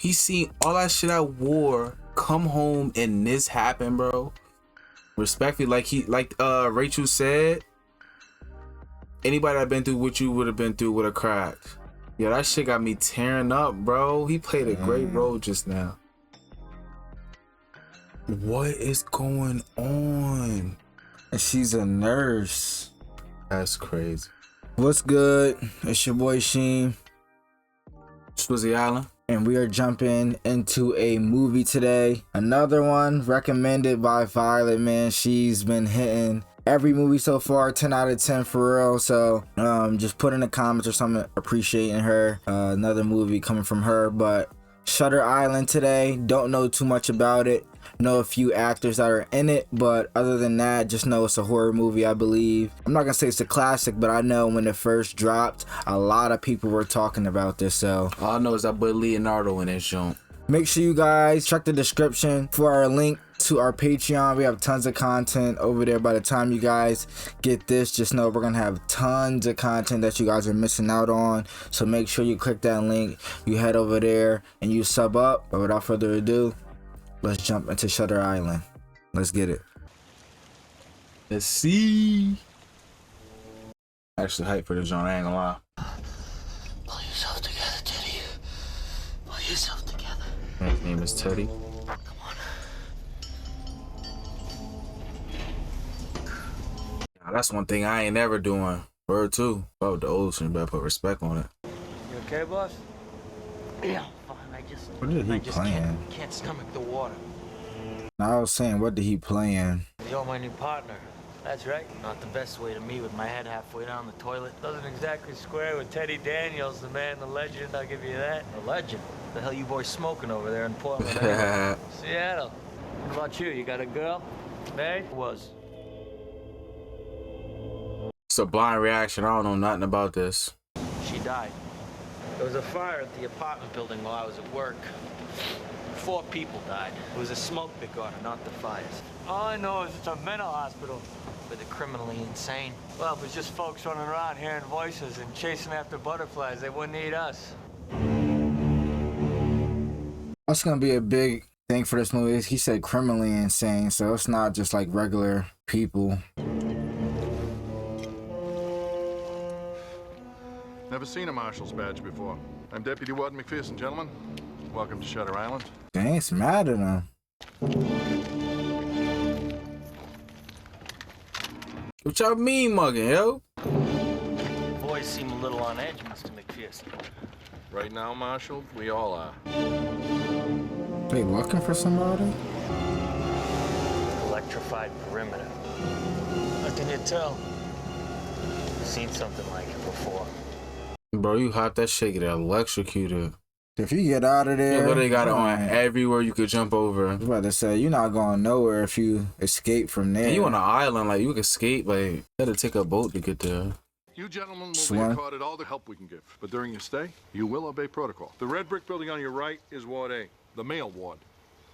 He seen all that shit I wore, come home and this happen, bro. Respectfully, like Rachel said, anybody that been through what you would have been through would have cracked. Yeah, that shit got me tearing up, bro. He played a great role just now. What is going on? And she's a nurse. That's crazy. What's good? It's your boy Sheen. Swizzy Island. And we are jumping into a movie today. Another one recommended by Violet, man. She's been hitting every movie so far, 10 out of 10 for real. So just put in the comments or something appreciating her. Another movie coming from her. But Shutter Island today. Don't know too much about it. Know a few actors that are in it, but other than that, just know it's a horror movie, I believe. I'm not gonna say it's a classic, but I know when it first dropped, a lot of people were talking about this. So all I know is that boy Leonardo in this joint. Make sure you guys check the description for our link to our Patreon. We have tons of content over there. By the time you guys get this, just know we're gonna have tons of content that you guys are missing out on. So make sure you click that link, you head over there and you sub up. But without further ado, let's jump into Shutter Island. Let's get it. Let's see. Actually hyped for this joint, I ain't gonna lie. Pull yourself together, Teddy. Pull yourself together. His name is Teddy. Come on. Now, that's one thing I ain't never doing. Word too. Oh, the ocean, better put respect on it. You okay, boss? Yeah, fine. What did he playing? Can't stomach the water. I was saying, what did he playing? You're my new partner. That's right. Not the best way to meet with my head halfway down the toilet. Doesn't exactly square with Teddy Daniels, the man, the legend. I'll give you that. The legend. The hell you boys smoking over there in Portland? Seattle. What about you? You got a girl? May? Was. It's a blind reaction. I don't know nothing about this. She died. There was a fire at the apartment building while I was at work. 4 people died. It was a smoke that got her, not the fires. All I know is it's a mental hospital. For the criminally insane. Well, if it was just folks running around hearing voices and chasing after butterflies, they wouldn't need us. That's gonna be a big thing for this movie. He said criminally insane, so it's not just like regular people. Never seen a marshal's badge before. I'm Deputy Warden McPherson, gentlemen. Welcome to Shutter Island. They ain't mad at him. What y'all mean mugging, yo? Boys seem a little on edge, Mr. McPherson. Right now, Marshal, we all are. They looking for somebody? Electrified perimeter. How can you tell? Seen something like it before. Bro, you hop that shit, get electrocuted. If you get out of there, You literally got it on everywhere you could jump over. I was about to say, you're not going nowhere if you escape from there. And you on an island, like you can escape, like you gotta take a boat to get there. You gentlemen will Swim. be accorded all the help we can give. But during your stay, you will obey protocol. The red brick building on your right is Ward A, the male ward.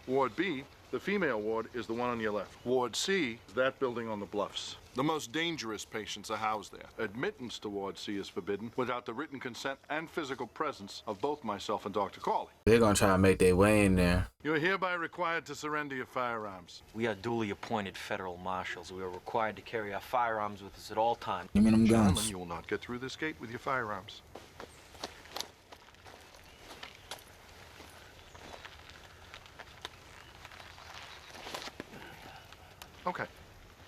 Ward B, the female ward, is the one on your left. Ward C is that building on the bluffs. The most dangerous patients are housed there. Admittance to Ward C is forbidden without the written consent and physical presence of both myself and Dr. Cawley. They're gonna try to make their way in there. You are hereby required to surrender your firearms. We are duly appointed federal marshals. We are required to carry our firearms with us at all times. Give me them Gentlemen, guns. you will not get through this gate with your firearms. Okay.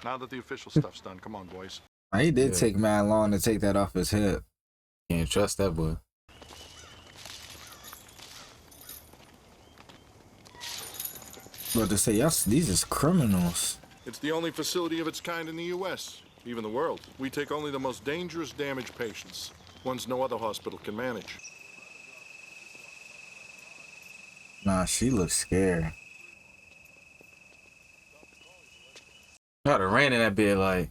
Now that the official stuff's done, come on, boys. He did take mad long to take that off his hip. Can't trust that boy. But to say, yes, these is criminals. It's the only facility of its kind in the U.S., even the world. We take only the most dangerous damaged patients, ones no other hospital can manage. Nah, she looks scared. Got a rain in that bed, like,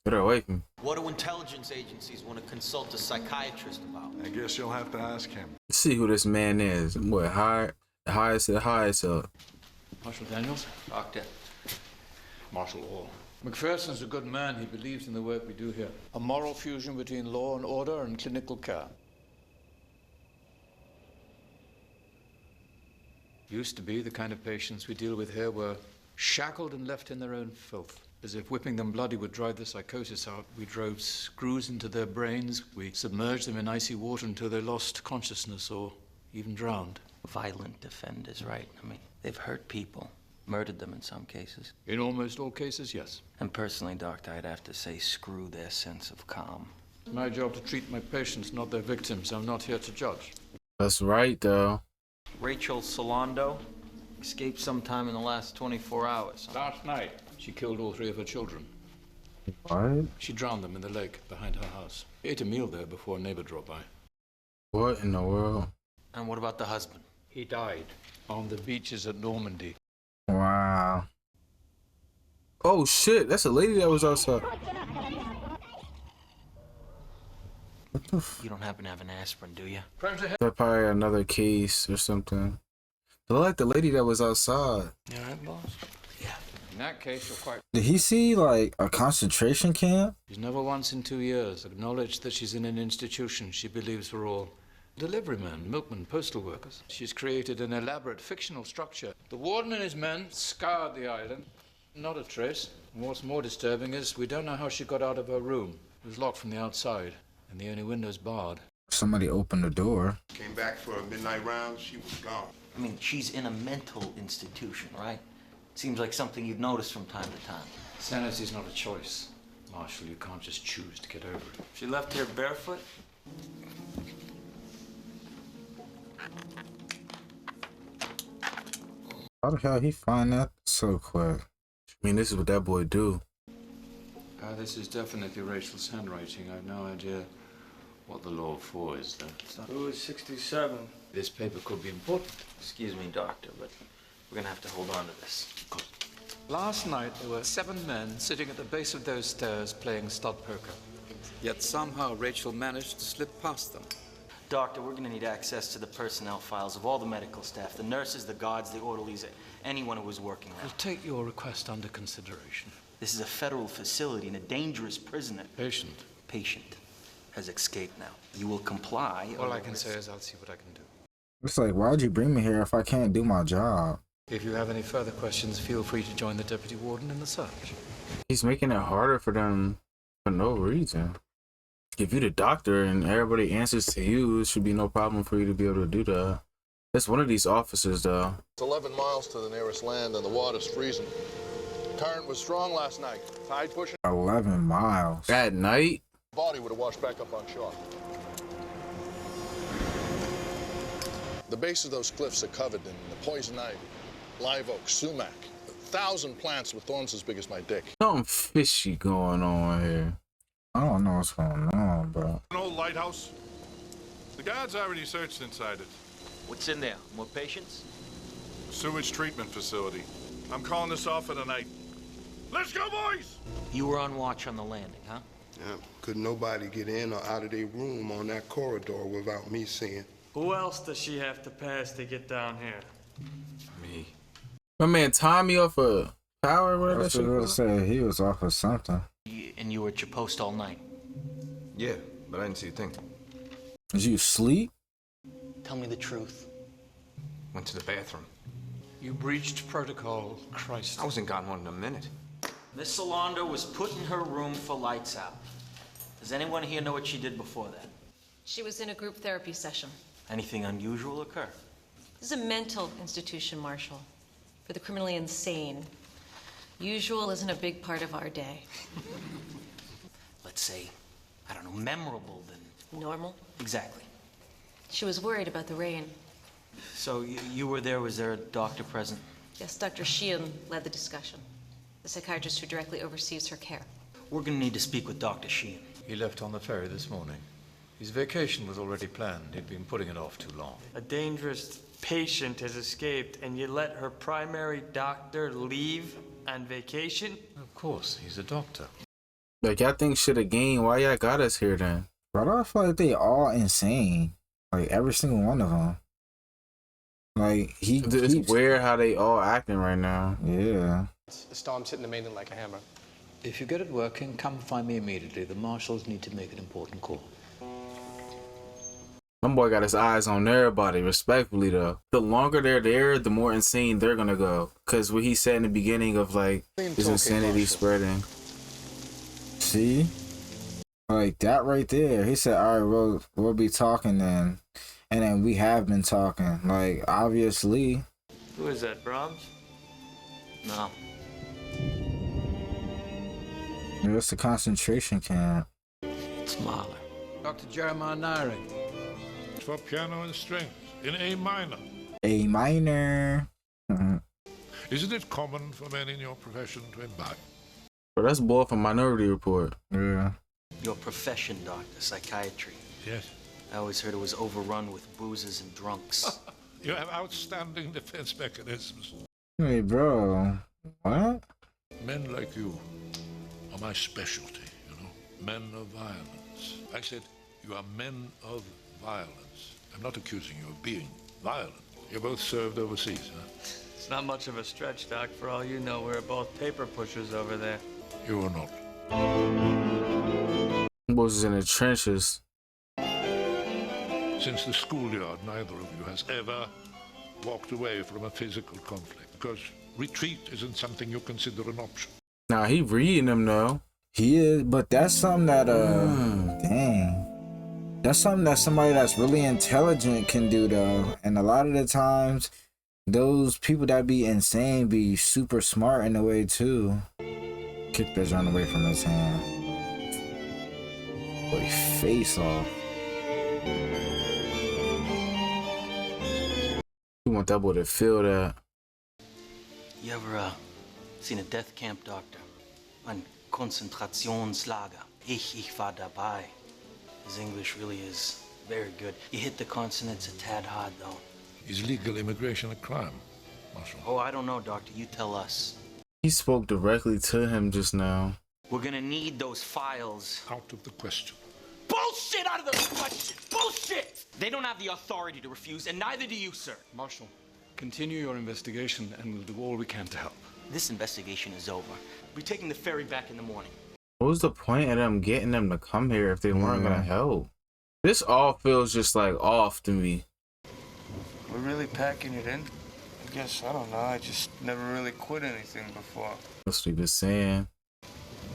get her away from me. What do intelligence agencies want to consult a psychiatrist about? I guess you'll have to ask him. Let's see who this man is. Boy, the highest of the highest up. Marshal Daniels? Doctor. Marshal Hall. McPherson's a good man. He believes in the work we do here. A moral fusion between law and order and clinical care. Used to be the kind of patients we deal with here were shackled and left in their own filth. As if whipping them bloody would drive the psychosis out, we drove screws into their brains. We submerged them in icy water until they lost consciousness or even drowned. Violent offenders, right? I mean, they've hurt people, murdered them in some cases. In almost all cases, yes. And personally, Doctor, I'd have to say screw their sense of calm. It's my job to treat my patients, not their victims. I'm not here to judge. That's right, though. Rachel Solando escaped sometime in the last 24 hours. Last night, she killed all 3 of her children. What? She drowned them in the lake behind her house. Ate a meal there before a neighbor dropped by. What in the world? And what about the husband? He died on the beaches at Normandy. Wow. Oh shit, that's a lady that was outside. What the You don't happen to have an aspirin, do you? That's probably another case or something. They look like the lady that was outside. You all right, boss? Yeah. In that case, you're quite... Did he see like a concentration camp? She's never once in 2 years acknowledged that she's in an institution she believes we're all deliverymen, milkmen, postal workers. She's created an elaborate fictional structure. The warden and his men scoured the island. Not a trace. And what's more disturbing is we don't know how she got out of her room. It was locked from the outside, and the only window's barred. Somebody opened the door. Came back for a midnight round, she was gone. I mean, she's in a mental institution, right? Seems like something you'd notice from time to time. Sanity's not a choice. Marshal, you can't just choose to get over it. She left here barefoot? How the hell he find that so quick? I mean, this is what that boy do. This is definitely Rachel's handwriting. I have no idea what the law for is, though. Who is 67? This paper could be important. Excuse me, Doctor, but we're gonna have to hold on to this. Last night, there were 7 men sitting at the base of those stairs playing stud poker. Yet somehow Rachel managed to slip past them. Doctor, we're gonna need access to the personnel files of all the medical staff, the nurses, the guards, the orderlies, anyone who was working there. We'll take your request under consideration. This is a federal facility and a dangerous prisoner. Patient Has escaped now. You will comply. All I can say is I'll see what I can do. It's like, why'd you bring me here if I can't do my job? If you have any further questions, feel free to join the deputy warden in the search. He's making it harder for them for no reason. If you're the doctor and everybody answers to you, it should be no problem for you to be able to do that. That's one of these officers, though. It's 11 miles to the nearest land and the water's freezing. Current was strong last night. Tide pushing. 11 miles. At night? Body would have washed back up on shore. The base of those cliffs are covered in the poison ivy, live oak, sumac, 1,000 plants with thorns as big as my dick. Something fishy going on here. I don't know what's going on, bro. An old lighthouse. The guards already searched inside it. What's in there? More patients? Sewage treatment facility. I'm calling this off for the night. Let's go, boys! You were on watch on the landing, huh? Yeah, couldn't nobody get in or out of their room on that corridor without me seeing. Who else does she have to pass to get down here? Me. My man Tommy off of power, whatever that That's shit what I was. said. He was off of something. And you were at your post all night. Yeah, but I didn't see a thing. Did you sleep? Tell me the truth. Went to the bathroom. You breached protocol, Christ. I wasn't gone more than a minute. Miss Solando was put in her room for lights out. Does anyone here know what she did before that? She was in a group therapy session. Anything unusual occur? This is a mental institution, Marshal, for the criminally insane. Usual isn't a big part of our day. Let's say, I don't know, memorable then. Normal? Exactly. She was worried about the rain. So you were there, was there a doctor present? Yes, Dr. Sheehan led the discussion, the psychiatrist who directly oversees her care. We're gonna need to speak with Dr. Sheehan. He left on the ferry this morning. His vacation was already planned. He'd been putting it off too long. A dangerous patient has escaped, and you let her primary doctor leave on vacation? Of course, he's a doctor. Like, y'all think shit again. Why y'all got us here then? Bro, I feel like they all insane. Like, every single one of them. Like, It's weird how they all acting right now. Yeah. The storm's hitting the mainland like a hammer. If you get it working, come find me immediately. The marshals need to make an important call. My boy got his eyes on everybody, respectfully though. The longer they're there, the more insane they're gonna go. Cause what he said in the beginning of like his insanity spreading. See? Like that right there. He said, all right, we'll be talking then. And then we have been talking. Like, obviously. Who is that, Brahms? No. It's the concentration camp. It's Mahler. Dr. Jeremiah Nyring. For piano and strings in A minor. A minor. Isn't it common for men in your profession to imbibe? Bro, that's boy from Minority Report. Yeah. Your profession, doctor, psychiatry. Yes. I always heard it was overrun with boozers and drunks. You have outstanding defense mechanisms. Hey, bro. What? Men like you are my specialty, you know. Men of violence. I said you are men of violence. I'm not accusing you of being violent. You both served overseas, huh? It's not much of a stretch, Doc. For all you know, we're both paper pushers over there. You are not. Boys is in the trenches. Since the schoolyard, neither of you has ever walked away from a physical conflict because retreat isn't something you consider an option. Nah, he reading them though. He is, but that's something that, dang. That's something that somebody that's really intelligent can do though. And a lot of the times, those people that be insane be super smart in a way too. Kick that joint away from his hand. Boy, face off. You want that boy to feel that. You ever seen a death camp, doctor? Ein Konzentrationslager. Ich war dabei. His English really is very good. You hit the consonants a tad hard, though. Is legal immigration a crime, Marshal? Oh, I don't know, doctor. You tell us. He spoke directly to him just now. We're gonna need those files. Out of the question. Bullshit out of the question! Bullshit! They don't have the authority to refuse, and neither do you, sir. Marshal, continue your investigation and we'll do all we can to help. This investigation is over. We're taking the ferry back in the morning. What was the point of them getting them to come here if they weren't gonna help? This all feels just like off to me. We're really packing it in? I guess, I don't know, I just never really quit anything before. That's what he was saying.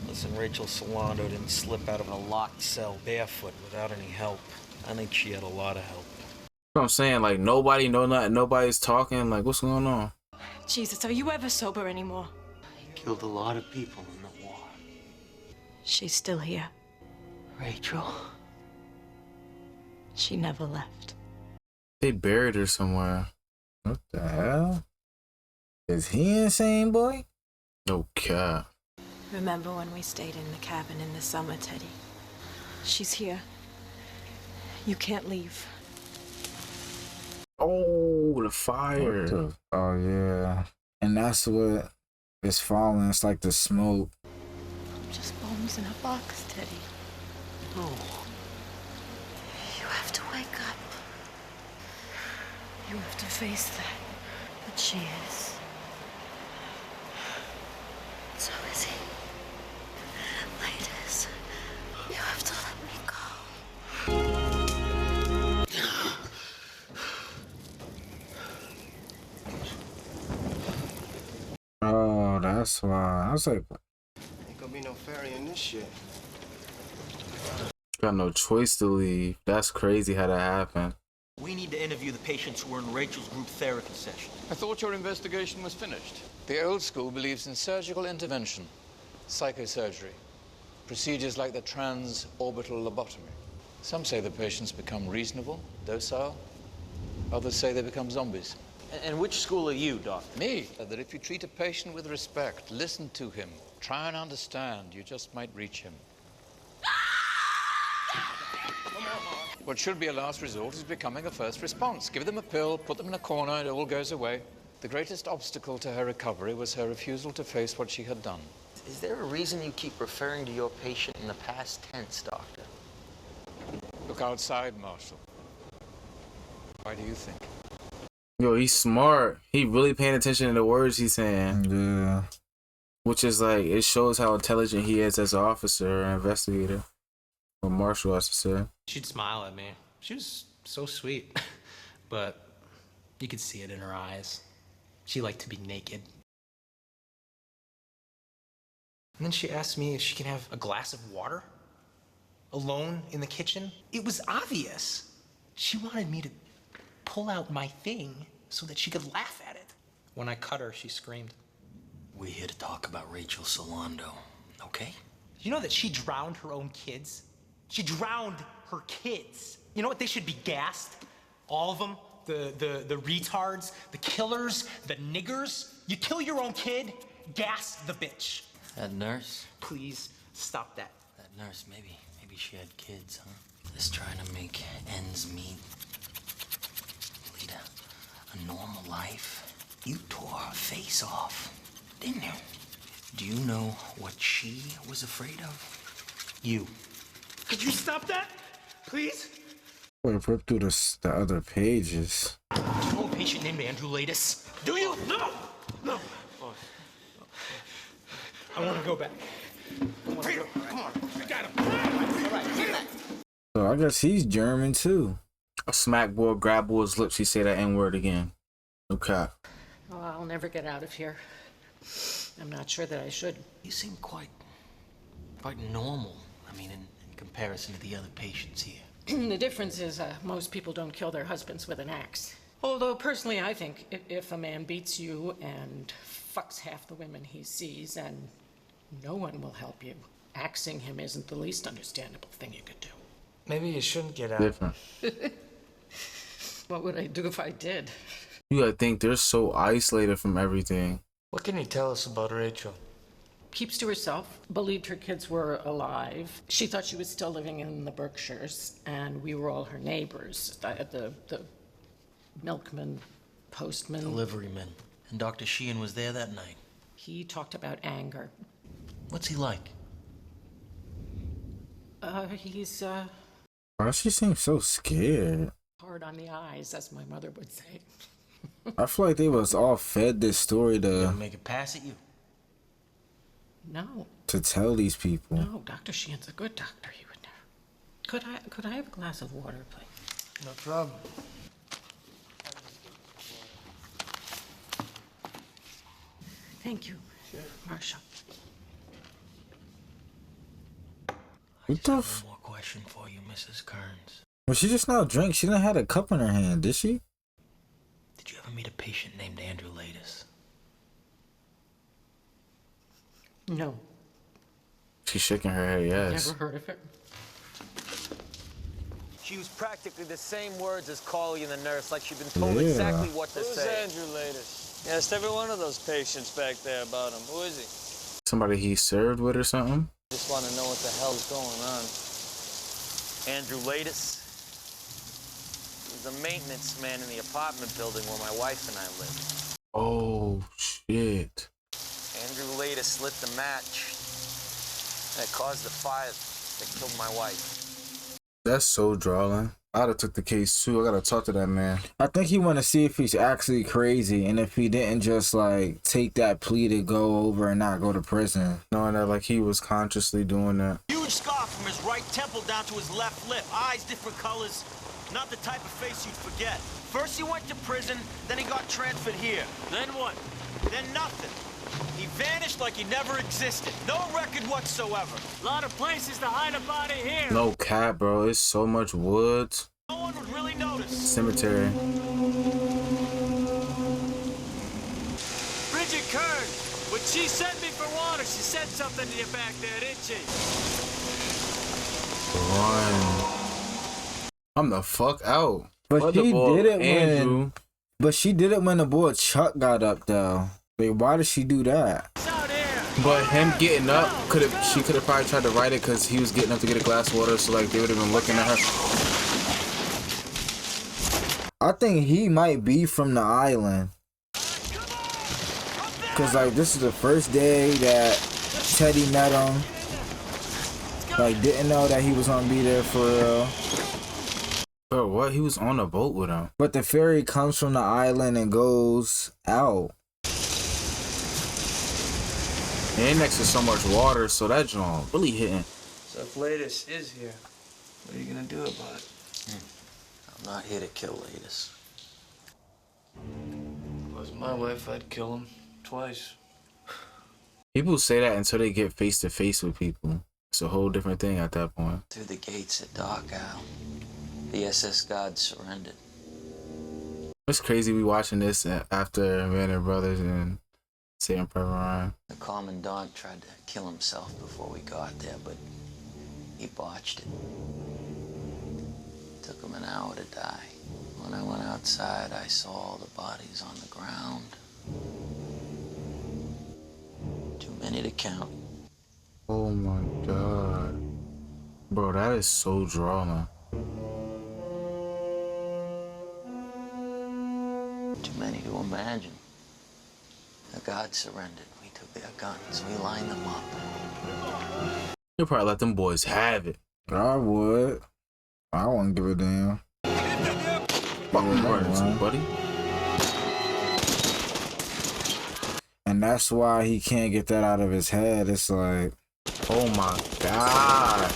Listen, Rachel Solano didn't slip out of a locked cell barefoot without any help. I think she had a lot of help. What I'm saying, like nobody, nobody's talking. Like, what's going on? Jesus, are you ever sober anymore? He killed a lot of people in the war. She's still here. Rachel? She never left. They buried her somewhere. What the hell? Is he insane, boy? No cap. Remember when we stayed in the cabin in the summer, Teddy? She's here. You can't leave. Oh, the fire. Oh, yeah. And that's what is falling. It's like the smoke. Just bones in a box, Teddy. No. You have to wake up. You have to face that. But she is. So is he. Ladies, you have to let me go. Oh, that's why. I was like, Ain't gonna be no ferry in this shit. Got no choice to leave. That's crazy how that happened. We need to interview the patients who were in Rachel's group therapy session. I thought your investigation was finished. The old school believes in surgical intervention, psychosurgery, procedures like the transorbital lobotomy. Some say the patients become reasonable, docile. Others say they become zombies. And which school are you, doctor? Me? That if you treat a patient with respect, listen to him, try and understand, you just might reach him. What should be a last resort is becoming a first response. Give them a pill, put them in a corner, it all goes away. The greatest obstacle to her recovery was her refusal to face what she had done. Is there a reason you keep referring to your patient in the past tense, doctor? Look outside, Marshal. Why do you think? Yo, he's smart. He really paying attention to the words he's saying. yeah. Which is like, it shows how intelligent he is as an officer or investigator. Or marshal, I should say. She'd smile at me. She was so sweet. But you could see it in her eyes. She liked to be naked. And then she asked me if she can have a glass of water alone in the kitchen. It was obvious. She wanted me to pull out my thing so that she could laugh at it. When I cut her, she screamed. We're here to talk about Rachel Solando, okay? You know that she drowned her own kids? She drowned her kids. You know what? They should be gassed. All of them. The retards, the killers, the niggers. You kill your own kid, gas the bitch. That nurse? Please stop that. That nurse, maybe she had kids, huh? Just trying to make ends meet. Lead a normal life. You tore her face off, didn't you? Do you know what she was afraid of? You. Could you stop that? Please? We'll rip through the other pages. Do you know a patient named Andrew Latus? Do you? No! No. I want to go back. Come on. I got him. All right, get that. So I guess he's German too. A smack boy, grab boy's lips, he say that N-word again. Okay. Oh, I'll never get out of here. I'm not sure that I should. You seem quite normal. I mean, in comparison to the other patients here. The difference is most people don't kill their husbands with an axe. Although, personally, I think if a man beats you and fucks half the women he sees and no one will help you, axing him isn't the least understandable thing you could do. Maybe you shouldn't get out. Different. What would I do if I did? You gotta think they're so isolated from everything. What can you tell us about Rachel? Keeps to herself, believed her kids were alive. She thought she was still living in the Berkshires, and we were all her neighbors. The milkman, postman. Deliveryman. And Dr. Sheehan was there that night. He talked about anger. What's he like? He's, Why she seems so scared? hard on the eyes, as my mother would say. I feel like they was all fed this story to Make a pass at you? No. To tell these people. No, Dr. Sheehan's a good doctor. He would never. Could I have a glass of water, please? No problem. Thank you, Marshall. What the One more question for you, Mrs. Kearns. Well, she just now drink. She didn't have a cup in her hand, did she? Did you ever meet a patient named Andrew Latus? No. She's shaking her head, yes. Never heard of it. She used practically the same words as Carly and the nurse, like she'd been told exactly what to say. Who's Andrew Latus? You asked every one of those patients back there about him. Who is he? Somebody he served with or something? Just want to know what the hell's going on. Andrew Latus. He was a maintenance man in the apartment building where my wife and I live. Oh, shit. Andrew Latus lit the match that caused the fire that killed my wife. That's so drawing. I'd have took the case too. I gotta talk to that man. I think he want to see if he's actually crazy and if he didn't just like take that plea to go over and not go to prison. Knowing that like he was consciously doing that. Huge scar from his right temple down to his left lip. Eyes different colors. Not the type of face you'd forget. First he went to prison, then he got transferred here. Then what? Then nothing. He vanished like he never existed. No record whatsoever. A lot of places to hide a body here. No cap, bro. It's so much woods. No one would really notice. Cemetery. Bridget Kern, when she sent me for water, she said something to you back there, didn't she? Run. I'm the fuck out. But she did it when. But she did it when the boy Chuck got up though. Like, why did she do that? But him getting up, she could have probably tried to write it because he was getting up to get a glass of water, so like they would have been looking at her. I think he might be from the island. Cause like this is the first day that Teddy met him. Like didn't know that he was gonna be there for real. Bro, what? He was on a boat with him. But the ferry comes from the island and goes out. And next to so much water, so that joint really hitting. So if Latus is here, what are you gonna do about it? I'm not here to kill ladies. If it was my wife, I'd kill him twice. People say that until they get face to face with people. It's a whole different thing at that point. Through the gates at Dachau, the SS gods surrendered. It's crazy we watching this after Band Brothers and Saving Private Ryan. The commandant tried to kill himself before we got there, but he botched it. Took him an hour to die. When I went outside, I saw all the bodies on the ground. Too many to count. Oh my god. Bro, that is so drama. Too many to imagine. The gods surrendered. We took their guns. We lined them up. You probably let them boys have it. I would. I wouldn't give a damn. Fucking murders, buddy. And that's why he can't get that out of his head. It's like, oh my god.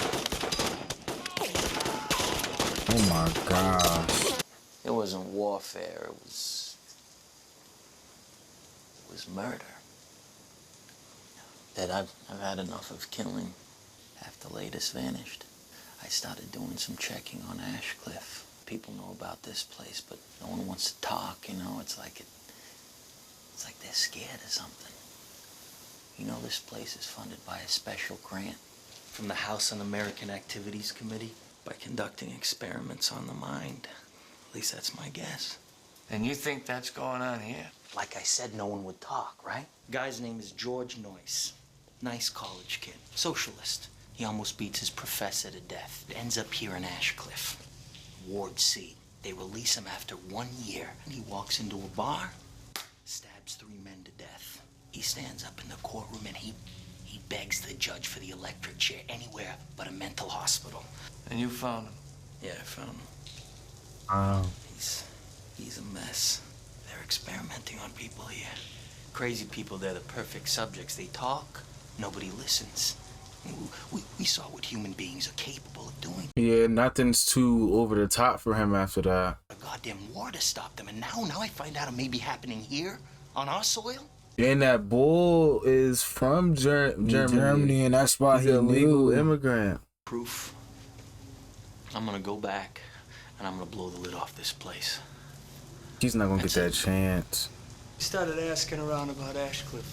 Oh my gosh. It wasn't warfare. It was murder. That I've had enough of killing. After Latest vanished, I started doing some checking on Ashcliff. People know about this place, but no one wants to talk, you know? It's like they're scared of something. You know, this place is funded by a special grant from the House Un-American Activities Committee by conducting experiments on the mind. At least that's my guess. And you think that's going on here? Like I said, no one would talk, right? Guy's name is George Noyce. Nice college kid. Socialist. He almost beats his professor to death. Ends up here in Ashcliff. Ward C. They release him after 1 year. And he walks into a bar, stabs 3 men to death. He stands up in the courtroom and he begs the judge for the electric chair anywhere but a mental hospital. And you found him? Yeah, I found him. Wow. He's a mess. They're experimenting on people here. Crazy people, they're the perfect subjects. They talk, nobody listens. We saw what human beings are capable of doing. Yeah, nothing's too over the top for him after that. A goddamn war to stop them, and now I find out it may be happening here, on our soil. And that bull is from Germany, and that's why he's he a legal knew. immigrant. Proof. I'm gonna go back, and I'm gonna blow the lid off this place. He's not gonna get that chance. He started asking around about Ashcliff,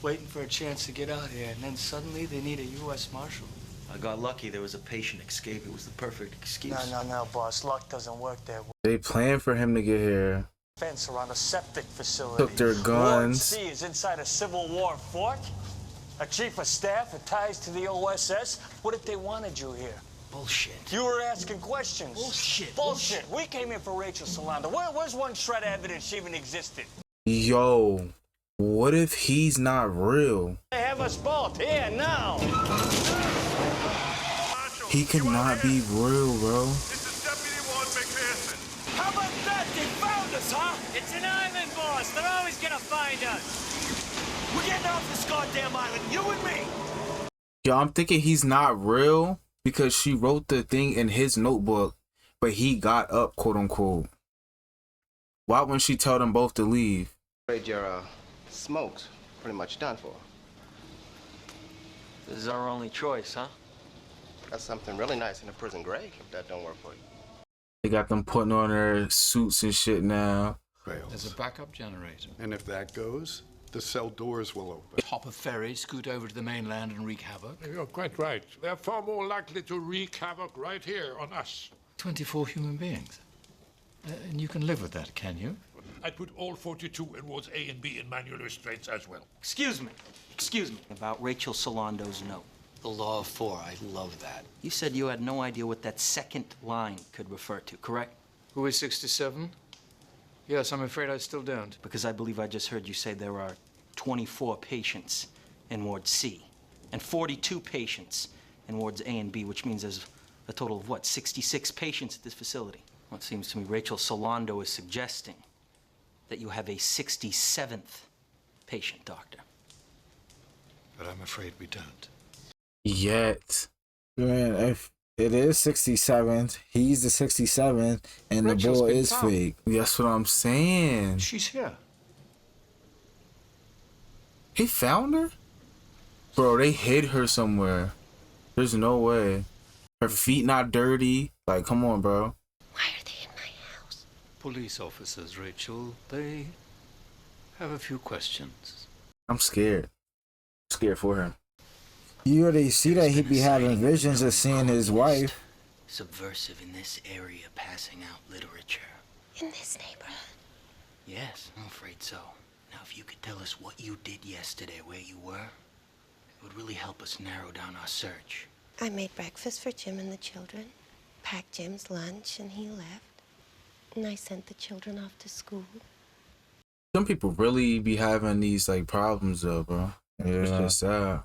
waiting for a chance to get out here, and then suddenly they need a U.S. Marshal. I got lucky. There was a patient escape. It was the perfect excuse. No, boss. Luck doesn't work that way. They planned for him to get here. Fence around a septic facility. Took their Ward guns. C is inside a Civil War fort. A chief of staff with ties to the OSS. What if they wanted you here? Bullshit. You were asking questions. Bullshit. We came here for Rachel Solano. Where's one shred of evidence she even existed? Yo, what if he's not real? They have us both here now. He cannot be real, bro. How about that? They found us, huh? It's an island, boss. They're always gonna find us. We're getting off this goddamn island, you and me. Yo, I'm thinking he's not real because she wrote the thing in his notebook, but he got up, quote unquote. Why wouldn't she tell them both to leave? Afraid your smoke's pretty much done for. This is our only choice, huh? That's something really nice in a prison grave if that don't work for you. They got them putting on their suits and shit now. There's a backup generator. And if that goes, the cell doors will open. Hop a ferry, scoot over to the mainland and wreak havoc. You're quite right. They're far more likely to wreak havoc right here on us. 24 human beings. And you can live with that, can you? I'd put all 42 in wards A and B in manual restraints as well. Excuse me. About Rachel Solando's note. The Law of 4, I love that. You said you had no idea what that second line could refer to, correct? Who is 67? Yes, I'm afraid I still don't. Because I believe I just heard you say there are 24 patients in Ward C and 42 patients in wards A and B, which means there's a total of, what, 66 patients at this facility? Well, it seems to me Rachel Solando is suggesting that you have a 67th patient, Doctor. But I'm afraid we don't. Yet. Man, It is 67th. He's the 67th, and the Rachel's bull been is found. fake. That's what I'm saying. She's here. He found her? Bro, they hid her somewhere. There's no way. Her feet not dirty. Like, come on, bro. Police officers, Rachel. They have a few questions. I'm scared. I'm scared for him. You already see that he be having visions of seeing his wife. Subversive in this area, passing out literature. In this neighborhood? Yes, I'm afraid so. Now, if you could tell us what you did yesterday, where you were, it would really help us narrow down our search. I made breakfast for Jim and the children, packed Jim's lunch, and he left. And I sent the children off to school. Some people really be having these, like, problems, though, bro. It's Yeah. just sad.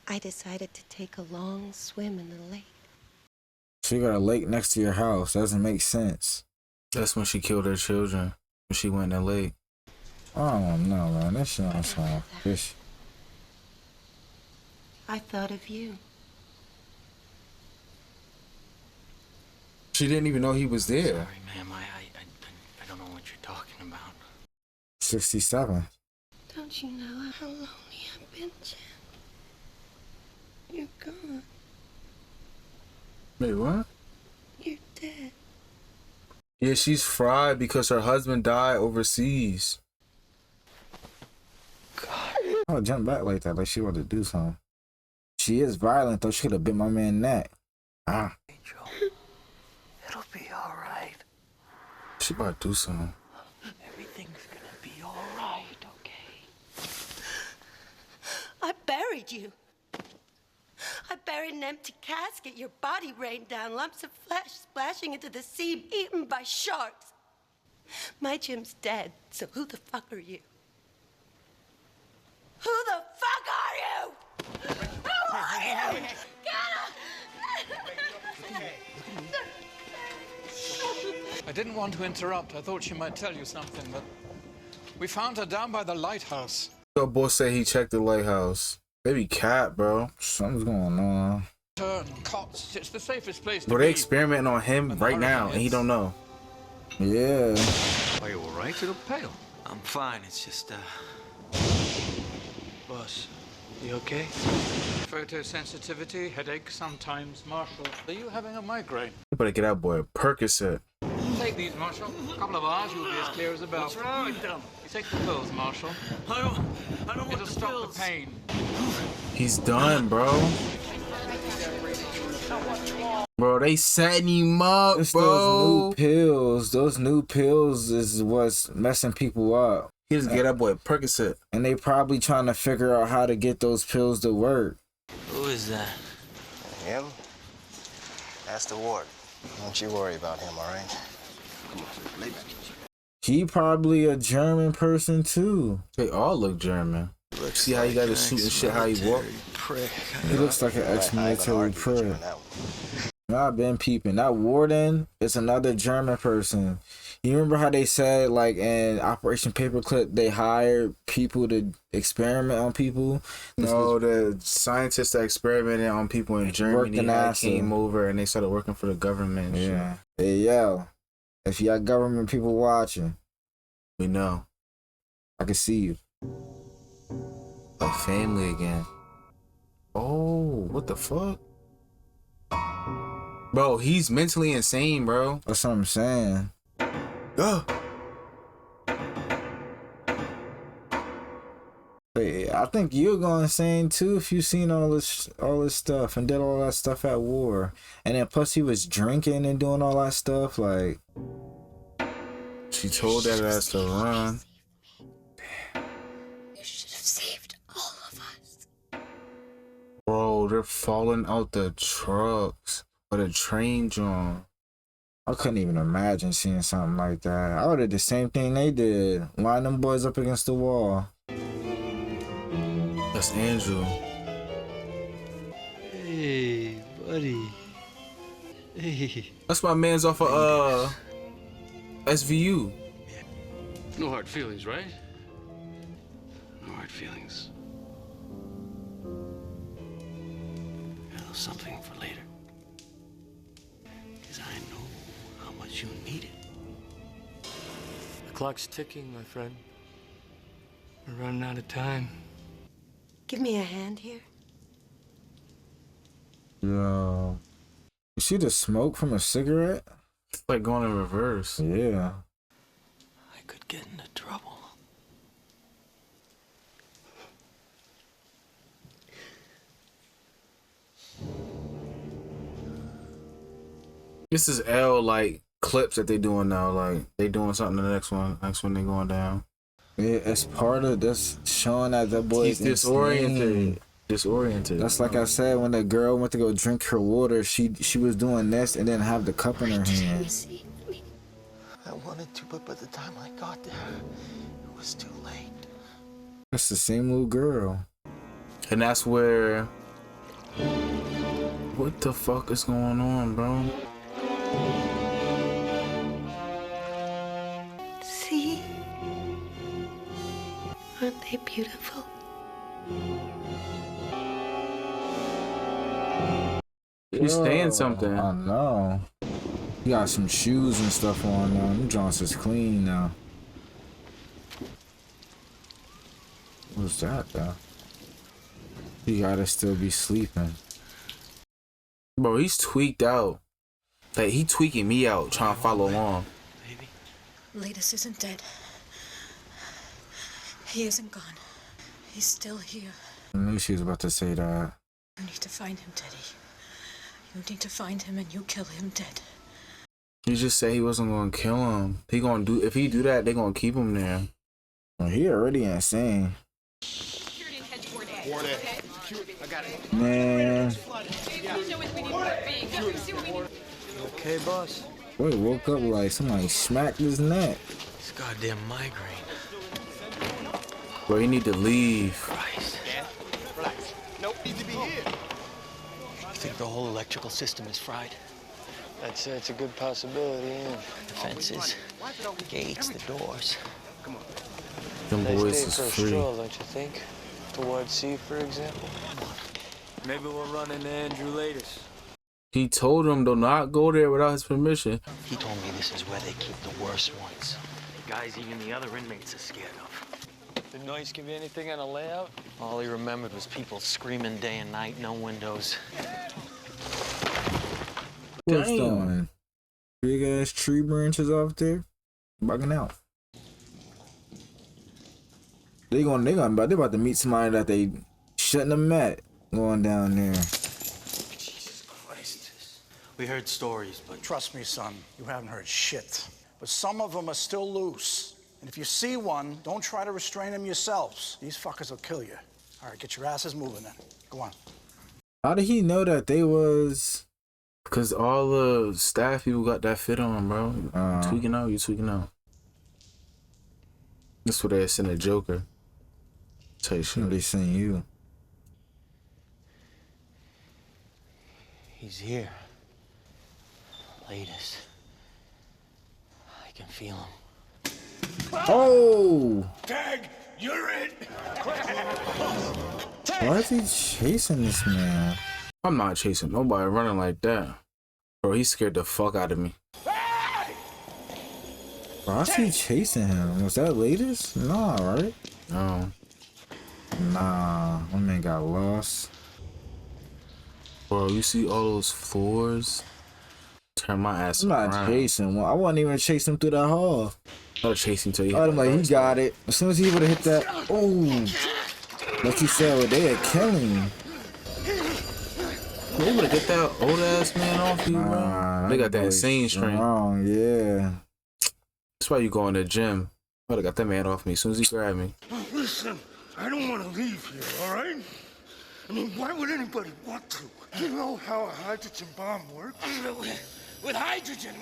I decided to take a long swim in the lake. She got a lake next to your house. Doesn't make sense. That's when she killed her children. When she went in the lake. I don't know, man. This shit don't sound fishy. I thought of you. She didn't even know he was there. Sorry, ma'am, I don't know what you're talking about. 67. Don't you know how lonely I've been, Jim? You're gone. Wait, what? You're dead. Yeah, she's fried because her husband died overseas. Oh, jump back like that, like she wanted to do something. She is violent, though. She could have bit my man's neck. Ah. It'll be all right. She about to do something. Everything's gonna be all right, okay? I buried you. I buried an empty casket. Your body rained down, lumps of flesh splashing into the sea, eaten by sharks. My Jim's dead, so who the fuck are you? Who the fuck are you? Who are you? I didn't want to interrupt. I thought she might tell you something, but we found her down by the lighthouse. Your boy said he checked the lighthouse. Baby cat, bro. Something's going on. Turn, cots. It's the safest place to Bro, they be. experimenting on him right now, and he don't know. Yeah. Are you all right? You look pale. I'm fine, it's just, Boss, you okay? Photosensitivity, headache sometimes. Marshall, are you having a migraine? You better get that boy a Percocet. Take these, Marshall. A couple of hours, you'll be as clear as a bell. What's wrong with them? Take the pills, Marshall. I don't want It'll the stop pills. the pain. He's done, bro. Bro, they setting him up, It's bro. those new pills. Those new pills is what's messing people up. He just get that boy a Percocet. And they probably trying to figure out how to get those pills to work. who is that? Him? That's the ward. Don't you worry about him, all right? Come on, lay back. He probably a German person too. They all look German. See how he got his suit and shit, how he walk? He looks like an ex-military prick. I've been peeping. That warden is another German person. You remember how they said, like, in Operation Paperclip, they hired people to experiment on people? No, the scientists that experimented on people in Germany came over and they started working for the government. And yeah. Hey, yo. If you got government people watching, we know. I can see you. Like family again. Oh, what the fuck? Bro, he's mentally insane, bro. That's what I'm saying. Hey, I think you're going insane too if you seen all this stuff and did all that stuff at war. And then plus he was drinking and doing all that stuff, like she told that ass to run. You should have saved all of us. Bro, they're falling out the trucks or the train John. I couldn't even imagine seeing something like that. I would have did the same thing they did. Line them boys up against the wall. That's Andrew. Hey, buddy. Hey. That's my man's off of SVU. No hard feelings, right? No hard feelings. A little something for later. Because I know how much you need it. The clock's ticking, my friend. We're running out of time. Give me a hand here. Yo. You see the smoke from a cigarette? It's like going in reverse. Yeah. I could get into trouble. This is L like clips that they doing now. Like they doing something in the next one. Next one they going down. Yeah, it's part of this showing that the boy He's disoriented. Disoriented. That's like I said, when the girl went to go drink her water, she was doing this and then have the cup in her hand. I wanted to, but by the time I got there, it was too late. That's the same little girl. And that's where. What the fuck is going on, bro? See? Aren't they beautiful? He's saying something. I know. He got some shoes and stuff on now. Them joints is clean now. What's that though? He gotta still be sleeping. Bro, he's tweaked out. Like he tweaking me out, trying to follow along. Latest isn't dead. He isn't gone. He's still here. I knew she was about to say that. You need to find him, Teddy. You need to find him and you kill him dead. He just said he wasn't gonna kill him. He gonna do if he do that, they gonna keep him there. Well, he already insane. I got it. Man. Okay, boss. Boy woke up like somebody smacked his neck. This goddamn migraine. Bro, you need to leave. Christ. Yeah, relax. Nope, need to be here. I think the whole electrical system is fried. That's it's a good possibility, yeah. The fences, the gates, the doors. Come on. Them Nice boys day is for a free. stroll, don't you think? Towards sea, for example. Maybe we'll run into Andrew later. He told him do not go there without his permission. He told me this is where they keep the worst ones. Guys even the other inmates are scared of. Did Noyce give you anything on a layout? All he remembered was people screaming day and night, no windows. What's doing? Big ass tree branches off there, bugging out. They about to meet somebody that they shouldn't have met going down there. Jesus Christ. We heard stories, but Trust me, son, you haven't heard shit. But some of them are still loose. And if you see one, don't try to restrain them yourselves. These fuckers will kill you. All right, get your asses moving then. Go on. How did he know that they was? Because all the staff people got that fit on, bro. You tweaking out, you tweaking out. That's what they sent a Joker. Tell you shit. They sent you. he's here. Latest. I can feel him. Oh! Tag, you're it. Why is he chasing this man? I'm not chasing nobody running like that. Bro, he scared the fuck out of me. Why is he chasing him? Was that latest? Nah, right? No. Nah, my man got lost. Bro, you see all those floors? Turn my ass I'm not around. chasing one. I wasn't even chasing him through that hall. I'll chase him till he I'm like, he got it. As soon as he would have hit that, oh, like you said, well, they had killing him. They would get that old ass man off you, bro. They got that insane strength. Strong, yeah. That's why you go in the gym. I got that man off me as soon as he grabbed me. Listen, I don't want to leave here, all right? I mean, why would anybody want to? You know how a hydrogen bomb works? With hydrogen,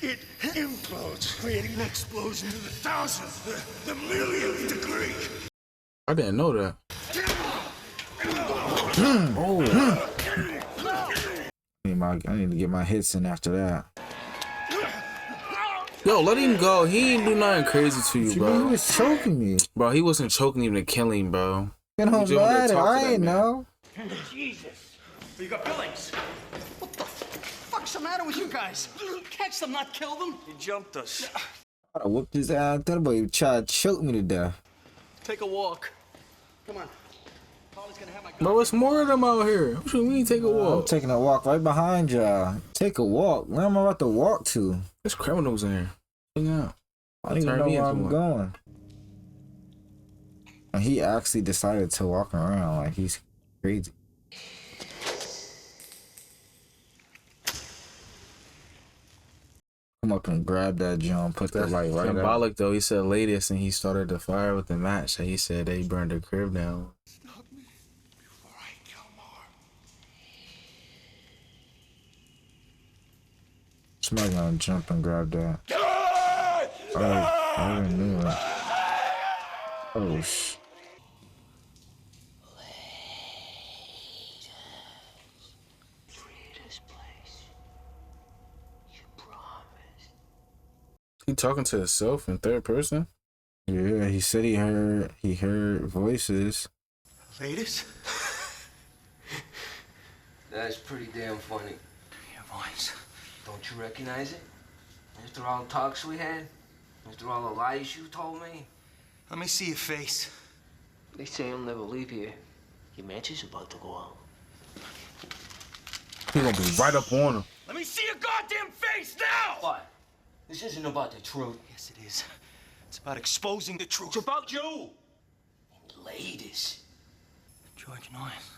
it implodes, creating an explosion to the thousandth, the millionth degree. I didn't know that. Oh. I need to get my hits in after that. Yo, let him go. He ain't do nothing crazy to you, bro. He was choking me. Bro, he wasn't choking him to kill him, bro. It don't matter. I ain't know. Jesus. You got Billings. What the fuck's fuck's the matter with you guys? Catch them, not kill them. He jumped us. I whooped his ass. That boy tried to choke me to death. Take a walk. Come on. Polly's gonna have my Bro, it's more of them out here. What you mean take a walk? I'm taking a walk right behind y'all. Take a walk. Where am I about to walk to? There's criminals in here. Look out. I don't even know where I'm going. And he actually decided to walk around like he's crazy. Come up and grab that jump, put that light right symbolic though. He said latest and he started the fire with the match. So he said they burned the crib down. Somebody gonna jump and grab that. Oh, I didn't knew it. Oh, sh. He talking to himself in third person? Yeah, he said he heard voices. Latest? That's pretty damn funny. Your voice. Don't you recognize it? After all the talks we had? After all the lies you told me? Let me see your face. They say you'll never leave here. Your match is about to go out. He gonna be right up on him. Let me see your goddamn face now! What? This isn't about the truth. Yes, it is. It's about exposing the truth. It's about you! Ladies. George North,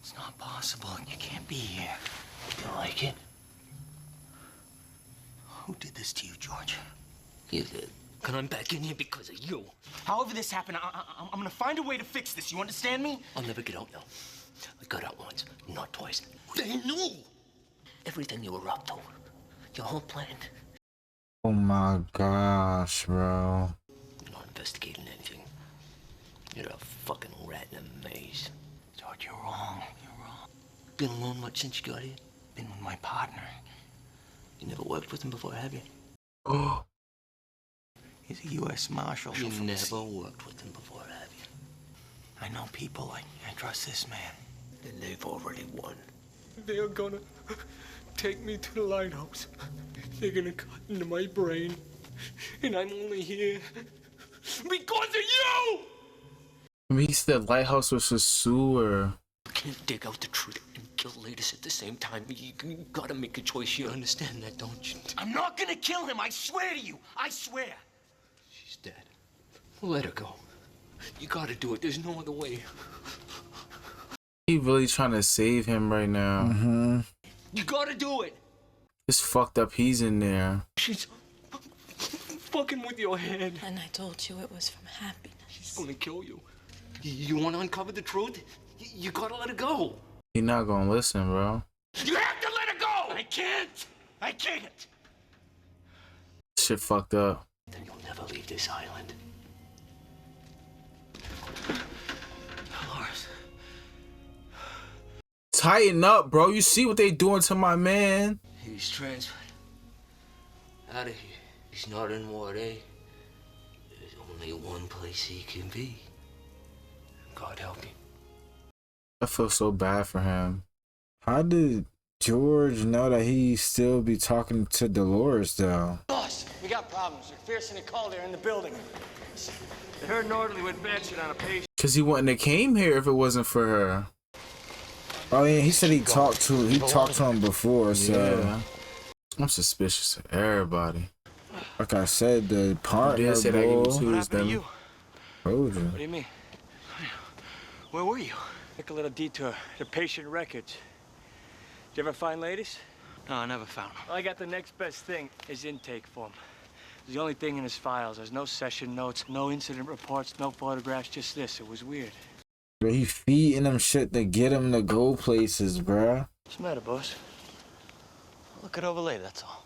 it's not possible. You can't be here. You like it? Who did this to you, George? You did. And I'm back in here because of you. However this happened, I'm gonna find a way to fix this. You understand me? I'll never get out now. I got out once, not twice. They knew everything you were up to. Your whole plan. Oh my gosh, bro. You're not investigating anything. You're a fucking rat in a maze. George, you're wrong. You're wrong. Been alone much since you got here? Been with my partner. You never worked with him before, have you? Oh. He's a U.S. Marshal. You never worked with him before, have you? I know people. I trust this man. Then they've already won. They're gonna take me to the lighthouse. They're gonna cut into my brain. And I'm only here because of you! I mean, he said lighthouse was a sewer. You can't dig out the truth and kill Latest at the same time. You gotta make a choice. You understand that, don't you? I'm not gonna kill him. I swear to you. I swear. She's dead. Let her go. You gotta do it. There's no other way. He really trying to save him right now. Mm-hmm. You gotta do it. It's fucked up. He's in there. She's fucking with your head. And I told you it was from happiness. She's gonna kill you. You wanna uncover the truth? You gotta let her go. He not gonna listen, bro. You have to let her go! I can't! I can't! Shit fucked up. Then you'll never leave this island. Dolores. Tighten up, bro. You see what they doing to my man? He's transferred. Out of here. He's not in Ward A. There's only one place he can be. God help him. I feel so bad for him. How did George know that he still be talking to Dolores though? Boss, we got problems. McPherson and Calder are in the building. I heard an orderly went batshit on a patient. Cause he wouldn't have came here if it wasn't for her. Oh yeah, he said he talked to him before, so yeah. I'm suspicious of everybody. like I said, the partner They said I give bull. you What happened to you? Told you. What do you mean? Where were you? Took a little detour to patient records. Did you ever find ladies? No, I never found him. Well, I got the next best thing, his intake form. It's the only thing in his files. There's no session notes, no incident reports, no photographs, just this. It was weird. But he feeding him shit to get him to go places, bruh. What's the matter, boss? I'll look it over later, that's all.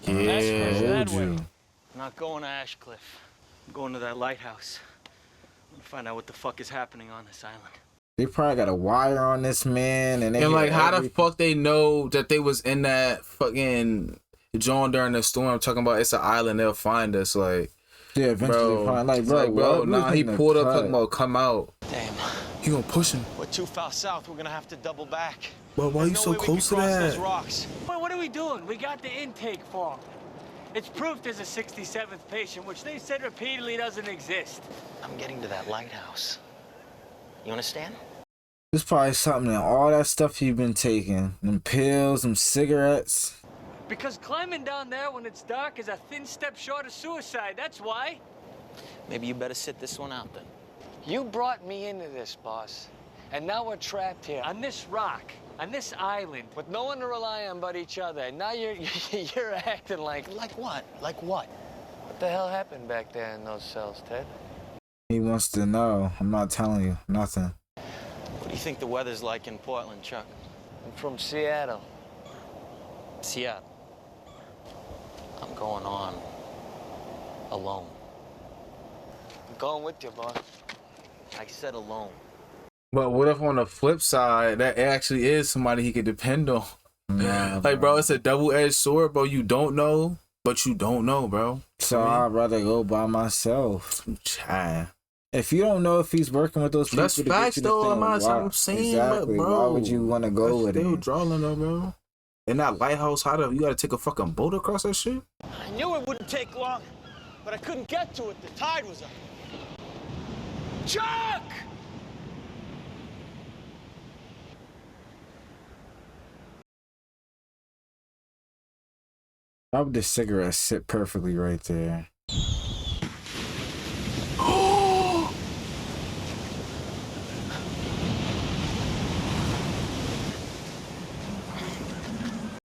Yeah. Told you. I'm not going to Ashcliff. I'm going to that lighthouse. I'm gonna find out what the fuck is happening on this island. They probably got a wire on this man, and like, how the fuck they know that they was in that fucking John during the storm? Talking about it's an island, they'll find us. Like, yeah, eventually find bro. Nah, he pulled up talking about come out. Damn. He gonna push him. We're too far south. We're gonna have to double back. Well, why are you so close to that? Rocks. Well, what are we doing? We got the intake form. It's proof there's a 67th patient, which they said repeatedly doesn't exist. I'm getting to that lighthouse. You understand? There's probably something in all that stuff you've been taking. Them pills, them cigarettes. Because climbing down there when it's dark is a thin step short of suicide, that's why. Maybe you better sit this one out then. You brought me into this, boss. And now we're trapped here on this rock, on this island, with no one to rely on but each other. And now you're acting like... Like what? Like what? What the hell happened back there in those cells, Ted? He wants to know. I'm not telling you nothing. What do you think the weather's like in Portland, Chuck? I'm from Seattle. Seattle. I'm going on alone. I'm going with you, boss. I said alone. But what if on the flip side, that actually is somebody he could depend on? Nah, like, bro, it's a double-edged sword, bro. You don't know, but you don't know, bro. So I'd rather go by myself. Child. If you don't know if he's working with those people, That's facts, though. I'm saying, exactly. But, bro, why would you want to go with still it? drawing though, bro. In that lighthouse, you gotta take a fucking boat across that shit? I knew it wouldn't take long, but I couldn't get to it. The tide was up. Chuck! Why would the cigarette sit perfectly right there?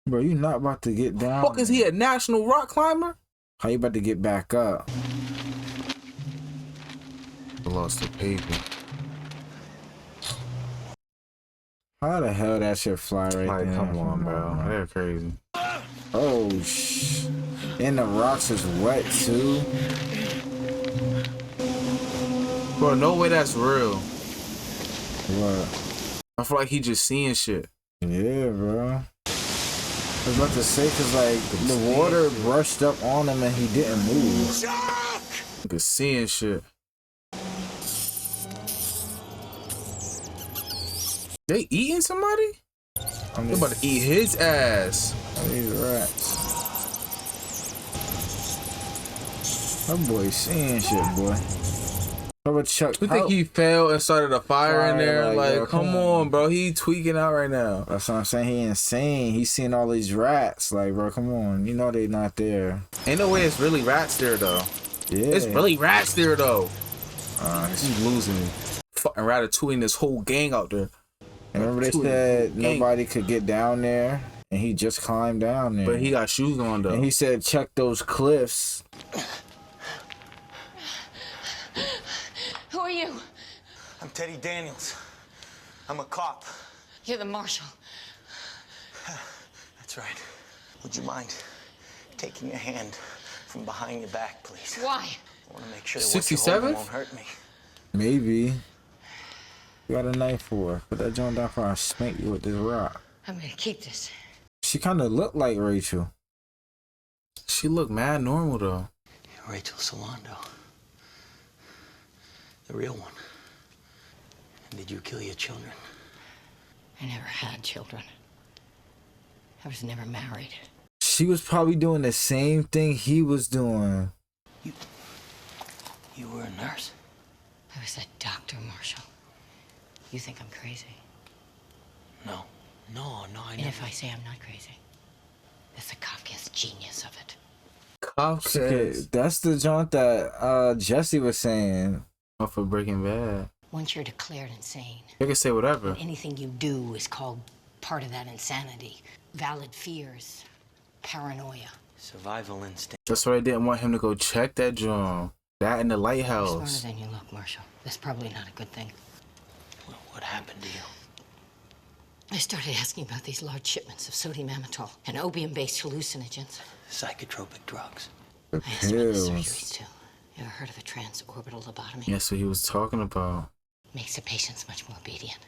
Bro, you not about to get down. Fuck, is he a national rock climber? How you about to get back up? I lost the paper. How the hell that shit fly right there? Like, come on, bro. They're crazy. Oh, shh. And the rocks is wet, too. Bro, no way that's real. What? I feel like he just seeing shit. Yeah, bro. I was about to say, cause like the water brushed up on him and he didn't move. Nigga seeing shit. They eating somebody? They about to eat his ass. These rats. That boy seeing shit, boy. How about Chuck? You think he fell and started a fire in there? Like, yo, come on, bro. He tweaking out right now. That's what I'm saying. He insane. He's seeing all these rats. Like, bro, come on. You know they not there. Ain't no way it's really rats there, though. Yeah. It's really rats there, though. He's losing me. Fucking Ratatouille this whole gang out there. Remember they said nobody could get down there, and he just climbed down there. But he got shoes on, though. And he said, check those cliffs. Who are you? I'm Teddy Daniels. I'm a cop. You're the marshal. That's right. Would you mind taking a hand from behind your back, please? Why? I want to make sure that 67th? won't hurt me. Maybe. You got a knife for her. Put that joint down for I spank you with this rock. I'm gonna keep this. She kind of looked like Rachel. She looked mad normal, though. Rachel Solando. The real one. And did you kill your children? I never had children. I was never married. She was probably doing the same thing he was doing. You were a nurse? I was a doctor, Marshall. You think I'm crazy? No. No, I And never... if I say I'm not crazy, that's the Kafka's genius of it. Okay, that's the joint that Jesse was saying. Off of Breaking Bad. Once you're declared insane, They can say whatever. anything you do is called part of that insanity. Valid fears, paranoia. Survival instinct. That's why I didn't want him to go check that joint. That in the You're lighthouse. smarter than you look, Marshall. That's probably not a good thing. What happened to you? I started asking about these large shipments of sodium amytal and opium-based hallucinogens. Psychotropic drugs. The I asked about the pills. surgeries, too. You ever heard of a transorbital lobotomy? That's what he was talking about. Makes the patients much more obedient.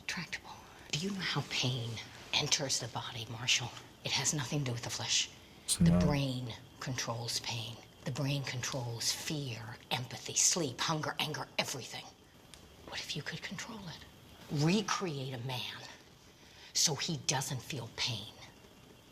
Tractable. Do you know how pain enters the body, Marshall? It has nothing to do with the flesh. The brain controls pain. The brain controls fear, empathy, sleep, hunger, anger, everything. What if you could control it? Recreate a man so he doesn't feel pain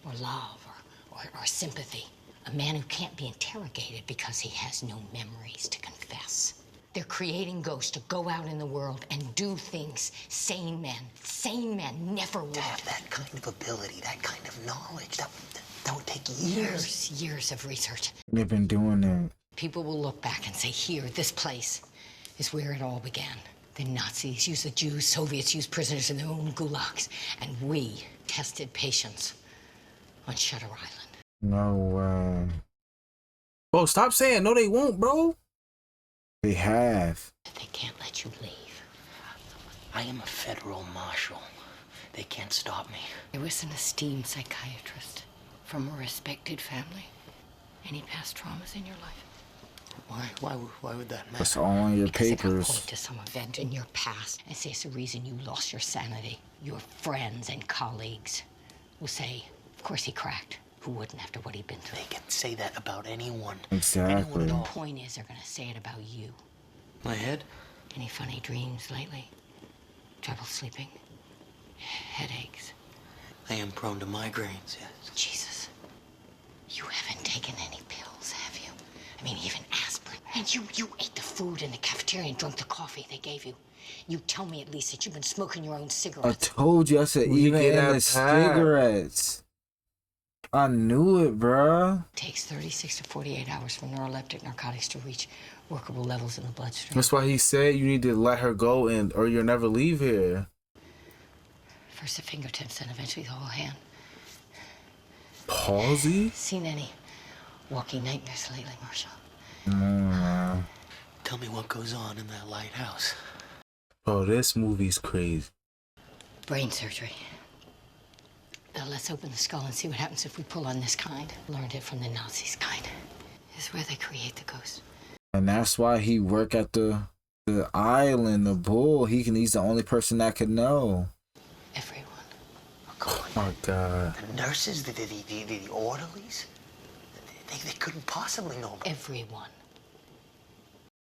or love or sympathy. A man who can't be interrogated because he has no memories to confess. They're creating ghosts to go out in the world and do things sane men never would. To have that kind of ability, that kind of knowledge, that would take years. Years of research. They've been doing that. People will look back and say, here, this place is where it all began. The Nazis used the Jews, Soviets used prisoners in their own gulags, and we tested patience on Shutter Island. No way. Bro, stop saying no they won't, bro. They have. They can't let you leave. I am a federal marshal. They can't stop me. There was an esteemed psychiatrist from a respected family. Any past traumas in your life? Why would that matter? That's all on your Because papers. they can point to some event in your past and say it's the reason you lost your sanity. Your friends and colleagues will say, of course he cracked. Who wouldn't after what he'd been through? They can say that about anyone. Exactly. The point is, they're gonna say it about you. My head? Any funny dreams lately? Trouble sleeping? Headaches? I am prone to migraines, yes. Jesus. You haven't taken any pills, have you? I mean, even aspirin. And you ate the food in the cafeteria and drank the coffee they gave you. You tell me at least that you've been smoking your own I cigarettes. told you, I said even in the cigarettes. I knew it, bruh. It takes 36 to 48 hours for neuroleptic narcotics to reach workable levels in the bloodstream. That's why he said you need to let her go or you'll never leave here. First the fingertips, then eventually the whole hand. Palsy? Seen any walking nightmares lately, Marshall? Tell me what goes on in that lighthouse. Bro, this movie's crazy. Brain surgery. Now let's open the skull and see what happens if we pull on this kind. Learned it from the Nazis kind. This is where they create the ghost. And that's why he work at the island, the bull. He's the only person that could know. Everyone. Oh my God. The nurses, the orderlies, they couldn't possibly know about everyone.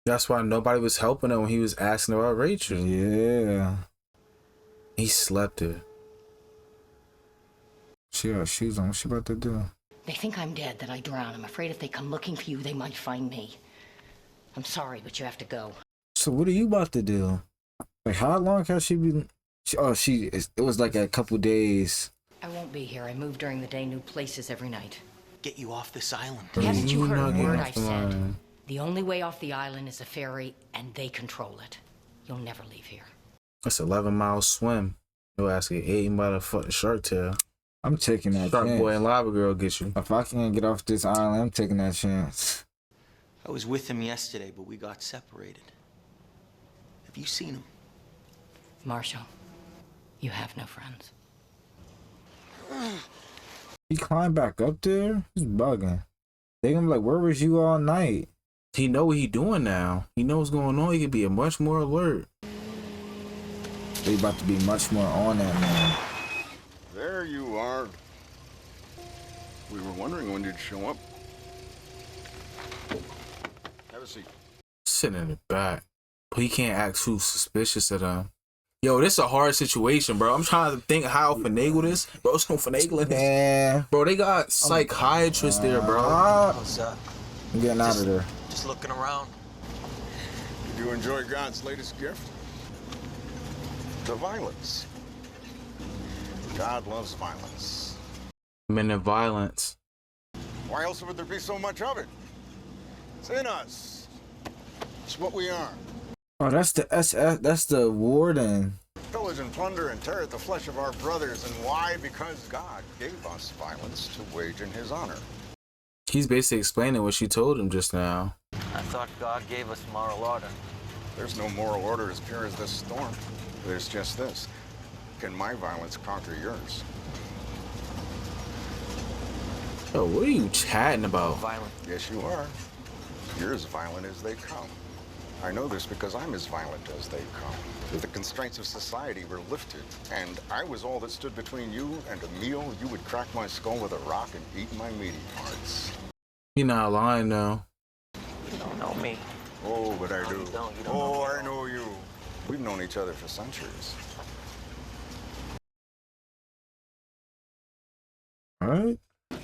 That's why nobody was helping him when he was asking about Rachel. Yeah. He slept it. She got shoes on. What's she about to do? They think I'm dead, that I drown. I'm afraid if they come looking for you, they might find me. I'm sorry, but you have to go. So what are you about to do? Like, how long has she been? It was like a couple days. I won't be here. I move during the day, new places every night. Get you off this island. Haven't you heard a word I said? The only way off the island is a ferry, and they control it. You'll never leave here. That's 11-mile swim. You'll ask get eaten by the fucking shark tail. I'm taking that Shark chance. Boy and Lava Girl get you. If I can't get off this island, I'm taking that chance. I was with him yesterday, but we got separated. Have you seen him? Marshall, you have no friends. He climbed back up there? He's bugging. They gonna be like, where was you all night? He know what he doing now. He knows what's going on. He could be a much more alert. They about to be much more on that, man. There you are. We were wondering when you'd show up. Have a seat. Sitting in the back. But he can't act too suspicious of them. Yo, this is a hard situation, bro. I'm trying to think how to finagle this. Bro, it's no finagling this. Yeah. Bro, they got psychiatrists there, bro. What's up? I'm getting out of there. Just looking around. Did you enjoy God's latest gift? The violence. God loves violence. Men and violence. Why else would there be so much of it? It's in us. It's what we are. Oh, that's the SF. That's the warden. Pillage and plunder and tear at the flesh of our brothers. And why? Because God gave us violence to wage in his honor. He's basically explaining what she told him just now. I thought God gave us moral order. There's no moral order as pure as this storm. There's just this. Can my violence conquer yours? Yo, what are you chatting about? Violent. Yes, you are. You're as violent as they come. I know this because I'm as violent as they come. The constraints of society were lifted, and I was all that stood between you and a meal. You would crack my skull with a rock and eat my meaty parts. You're not lying, though. You don't know me. Oh, but I do. You don't Oh, I know you. We've known each other for centuries. Right? Get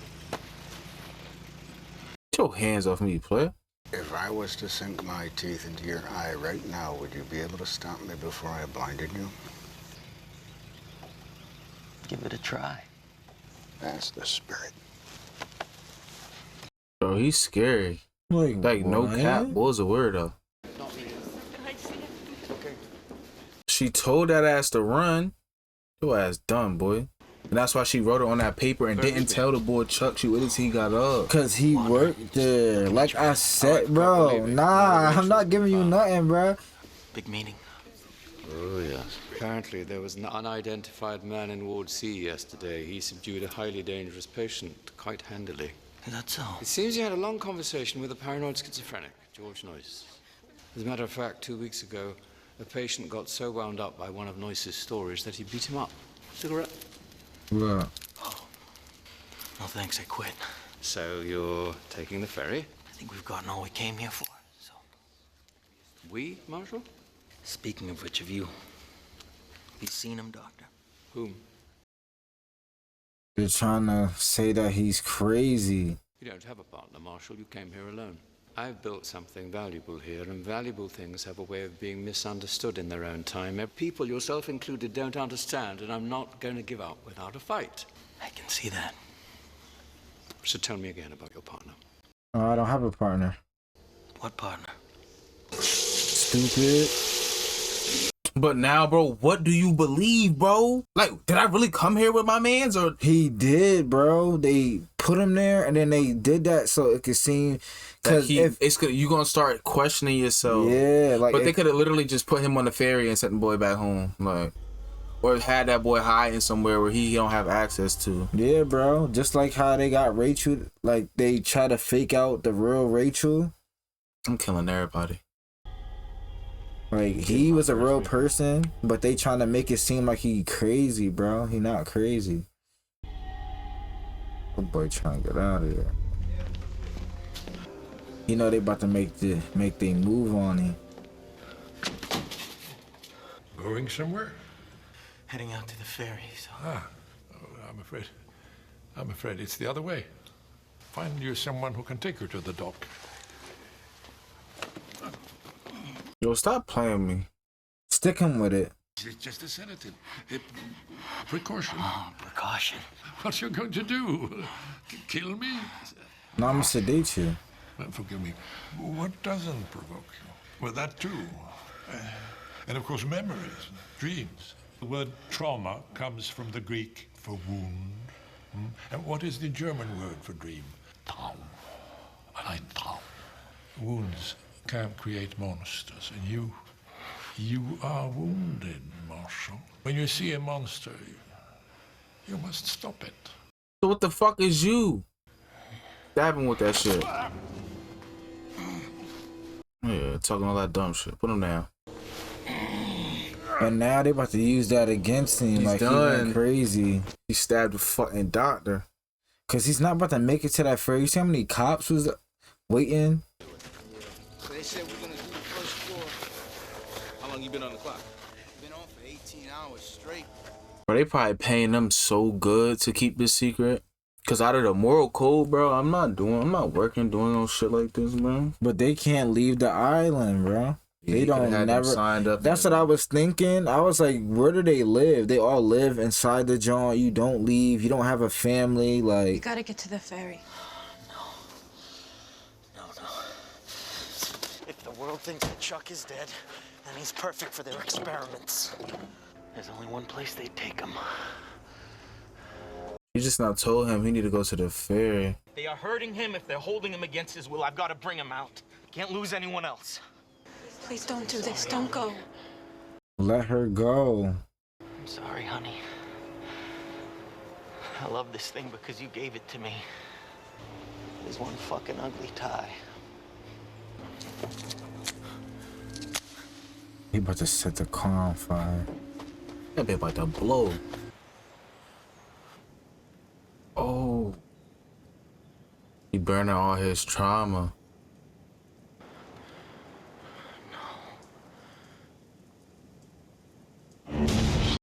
your hands off me, player. If I was to sink my teeth into your eye right now, would you be able to stop me before I blinded you? Give it a try. That's the spirit. Bro, he's scary. Like no what? cap. Boy's a weirdo. Okay. She told that ass to run. Your ass dumb, boy. And that's why she wrote it on that paper and didn't tell the boy Chuck she waited till he got up. Cause he worked there. Like I said, bro. Nah, I'm not giving you nothing, bro. Big meeting. Oh, yes. Apparently, there was an unidentified man in Ward C yesterday. He subdued a highly dangerous patient quite handily. Is that so? It seems he had a long conversation with a paranoid schizophrenic, George Noyce. As a matter of fact, 2 weeks ago, a patient got so wound up by one of Noyce's stories that he beat him up. Cigarette? What? No thanks, I quit. So you're taking the ferry? I think we've gotten all we came here for, so. We, Marshal? Speaking of which, have you seen him, Doctor? Whom? They're trying to say that he's crazy. You don't have a partner, Marshal. You came here alone. I've built something valuable here, and valuable things have a way of being misunderstood in their own time. People, yourself included, don't understand, and I'm not going to give up without a fight. I can see that. So tell me again about your partner. Oh, I don't have a partner. What partner? Stupid. But now, bro, what do you believe, bro? Like, did I really come here with my mans, or he did, bro? They put him there, and then they did that so it could seem because if you gonna start questioning yourself. Yeah, like, but they could have literally just put him on the ferry and sent the boy back home, like, or had that boy hiding somewhere where he don't have access to. Yeah, bro. Just like how they got Rachel, like they try to fake out the real Rachel. I'm killing everybody. Like, he was a real person, but they trying to make it seem like he crazy, bro. He not crazy. That boy trying to get out of here. You know they about to make they move on him. Going somewhere? Heading out to the ferry, so. Ah, oh, I'm afraid it's the other way. Find you someone who can take her to the dock. Yo, stop playing me. Stick him with it. It's just a sedative. Precaution. Oh, precaution. What you going to do? Kill me? No, I'm gonna sedate you. Forgive me. What doesn't provoke you? Well, that too. And of course, memories, dreams. The word trauma comes from the Greek for wound. And what is the German word for dream? Traum. Ein Traum. Wounds can create monsters, and you are wounded, Marshal. When you see a monster, you must stop it. So what the fuck is you? Stab him with that shit. Yeah, talking all that dumb shit. Put him down. And now they about to use that against him. He's like done. He went crazy. He stabbed the fucking doctor. Cause he's not about to make it to that ferry. You see how many cops was waiting? So they said we're gonna do the first floor. How long you been on the clock? Been on for 18 hours straight. Bro, they probably paying them so good to keep this secret. Cause out of the moral code, bro, I'm not working doing no shit like this, man. But they can't leave the island, bro. Yeah, they don't never. Signed up. That's what I was thinking. I was like, where do they live? They all live inside the joint. You don't leave. You don't have a family. You Like, gotta get to the ferry. No. If the world thinks that Chuck is dead, then he's perfect for their experiments. There's only one place they'd take him. You just not told him he need to go to the ferry. They are hurting him. If they're holding him against his will, I've got to bring him out. Can't lose anyone else. Please don't do this. Don't go. let her go. I'm sorry, honey. I love this thing because you gave it to me. There's one fucking ugly tie. He about to set the car on fire. That bitch about to blow. Oh. He burning all his trauma.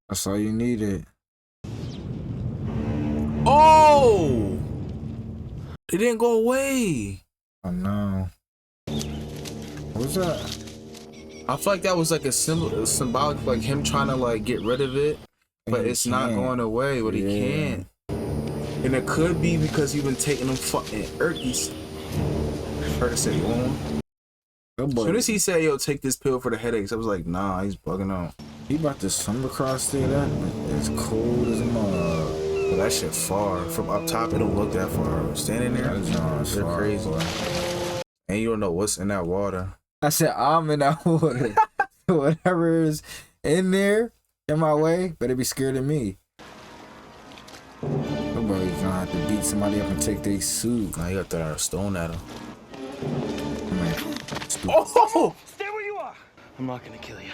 That's all you needed. Oh! They didn't go away. Oh no. What's that? I feel like that was like a symbolic of like him trying to like get rid of it, but it's not going away. But he can't. And it could be because he been taking them fucking Erkies. Heard it say on. As soon as he said, "Yo, take this pill for the headaches," I was like, "Nah, he's bugging out." He about to swim across there. That it's cold as a mug. But that shit far from up top. It don't look that far. Standing there, they're crazy. And you don't know what's in that water. I said I'm in that water. Whatever is in there in my way, better be scared of me. Nobody's gonna have to beat somebody up and take their suit. Now you got to throw a stone at him. Oh! Stay where you are! I'm not gonna kill you.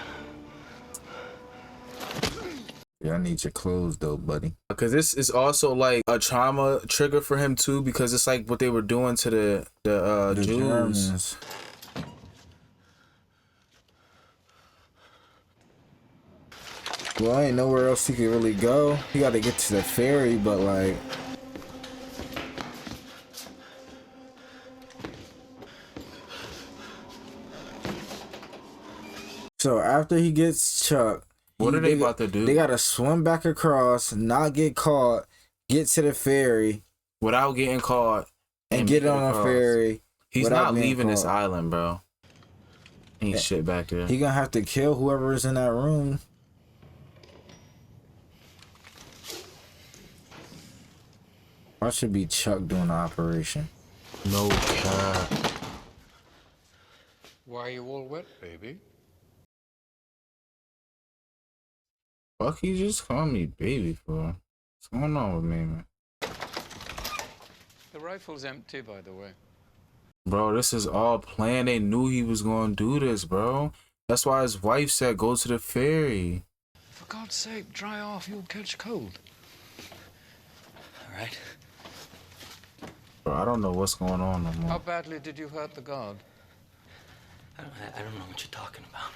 Yeah, I need your clothes though, buddy. Because this is also like a trauma trigger for him too, because it's like what they were doing to the Jews. Germans. Well, ain't nowhere else he could really go. He got to get to the ferry, but like. So after he gets chucked, what are they about to do? They gotta swim back across, not get caught, get to the ferry without getting caught, and get on a ferry. He's not leaving this island, bro. Ain't shit back there. He gonna have to kill whoever is in that room. I should be Chuck doing the operation. No cap. Why are you all wet, baby? Fuck, he just called me baby for. What's going on with me, man? The rifle's empty, by the way. Bro, this is all planned. They knew he was gonna do this, bro. That's why his wife said go to the ferry. For God's sake, dry off. You'll catch cold. All right. Bro, I don't know what's going on no more. How badly did you hurt the guard? I don't know what you're talking about.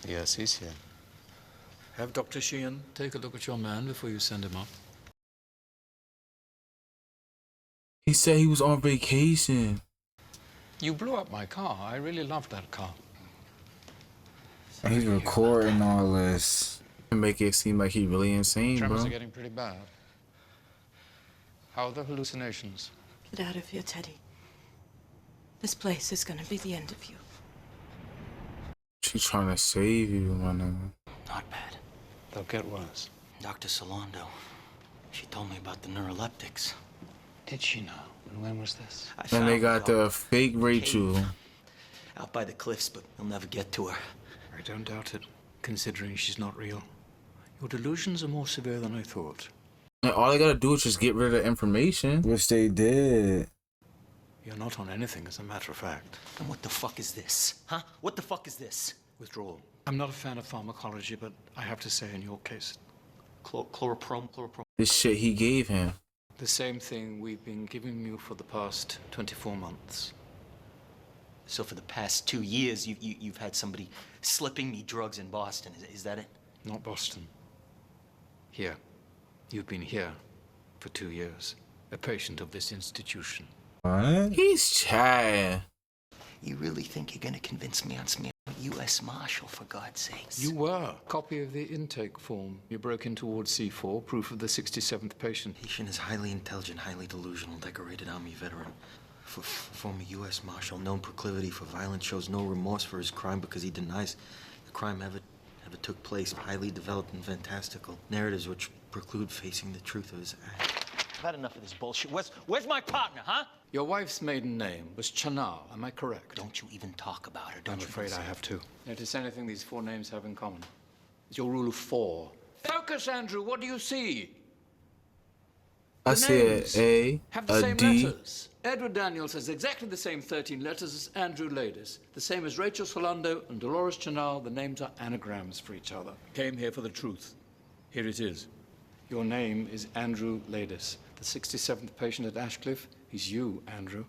Yes, he's here. Have Dr. Sheehan take a look at your man before you send him up. He said he was on vacation. You blew up my car. I really loved that car. And he's recording all this. Make it seem like he really insane, Tremors bro. are getting pretty bad. How are the hallucinations? Get out of here, Teddy. This place is gonna be the end of you. She's trying to save you, my nigga. Not bad. They'll get worse. Dr. Solando, she told me about the neuroleptics. Did she know? And when was this? And they got the fake Rachel. Out by the cliffs, but you'll never get to her. I don't doubt it, considering she's not real. Your delusions are more severe than I thought. And all they gotta do is just get rid of the information. Which they did. You're not on anything, as a matter of fact. And what the fuck is this? Huh? What the fuck is this? Withdrawal. I'm not a fan of pharmacology, but I have to say in your case... Chloroprome. This shit he gave him. The same thing we've been giving you for the past 24 months. So for the past 2 years, you've had somebody slipping me drugs in Boston. Is that it? Not Boston. Here. You've been here for 2 years. A patient of this institution. What? He's chatting. You really think you're gonna convince me on some U.S. Marshal, for God's sakes? You were. Copy of the intake form. You broke in towards C4, proof of the 67th patient. Patient is highly intelligent, highly delusional, decorated Army veteran. Former U.S. Marshal, known proclivity for violence, shows no remorse for his crime because he denies the crime ever took place. Highly developed and fantastical narratives which preclude facing the truth of his act. I've had enough of this bullshit. Where's my partner, huh? Your wife's maiden name was Chanal, am I correct? Don't you even talk about her, don't I'm you? afraid I have to. Notice anything these 4 names have in common. It's your rule of 4. Focus, Andrew, what do you see? I see an A, have the a same D. letters. Edward Daniels has exactly the same 13 letters as Andrew Ladis. The same as Rachel Solando and Dolores Chanal. The names are anagrams for each other. Came here for the truth. Here it is. Your name is Andrew Ladis. The 67th patient at Ashcliffe is you, Andrew.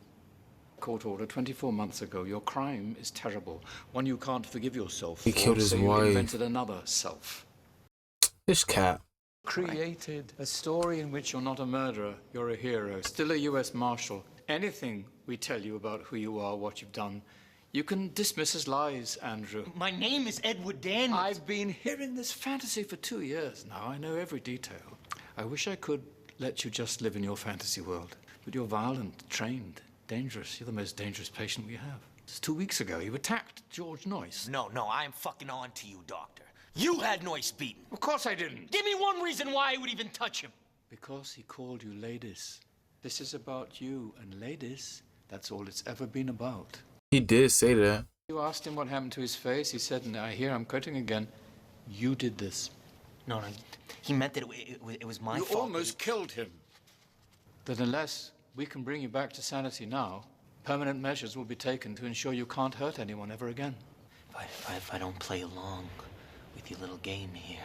Court order 24 months ago. Your crime is terrible. One you can't forgive yourself for. He killed his so you wife. invented another self. This cap. Created a story in which you're not a murderer, you're a hero, still a U.S. Marshal. Anything we tell you about who you are, what you've done, you can dismiss as lies, Andrew. My name is Edward Daniels. I've been hearing this fantasy for 2 years now. I know every detail. I wish I could let you just live in your fantasy world. But you're violent, trained, dangerous. You're the most dangerous patient we have. Just 2 weeks ago, you attacked George Noyce. No, I'm fucking on to you, Doctor. You had Noyce beaten. Of course I didn't. Give me one reason why I would even touch him. Because he called you ladies. This is about you, and ladies, that's all it's ever been about. He did say that. You asked him what happened to his face. He said, and I'm quoting again, you did this. No, he meant that it was my fault. You almost killed him. That unless we can bring you back to sanity now, permanent measures will be taken to ensure you can't hurt anyone ever again. If I don't play along with your little game here,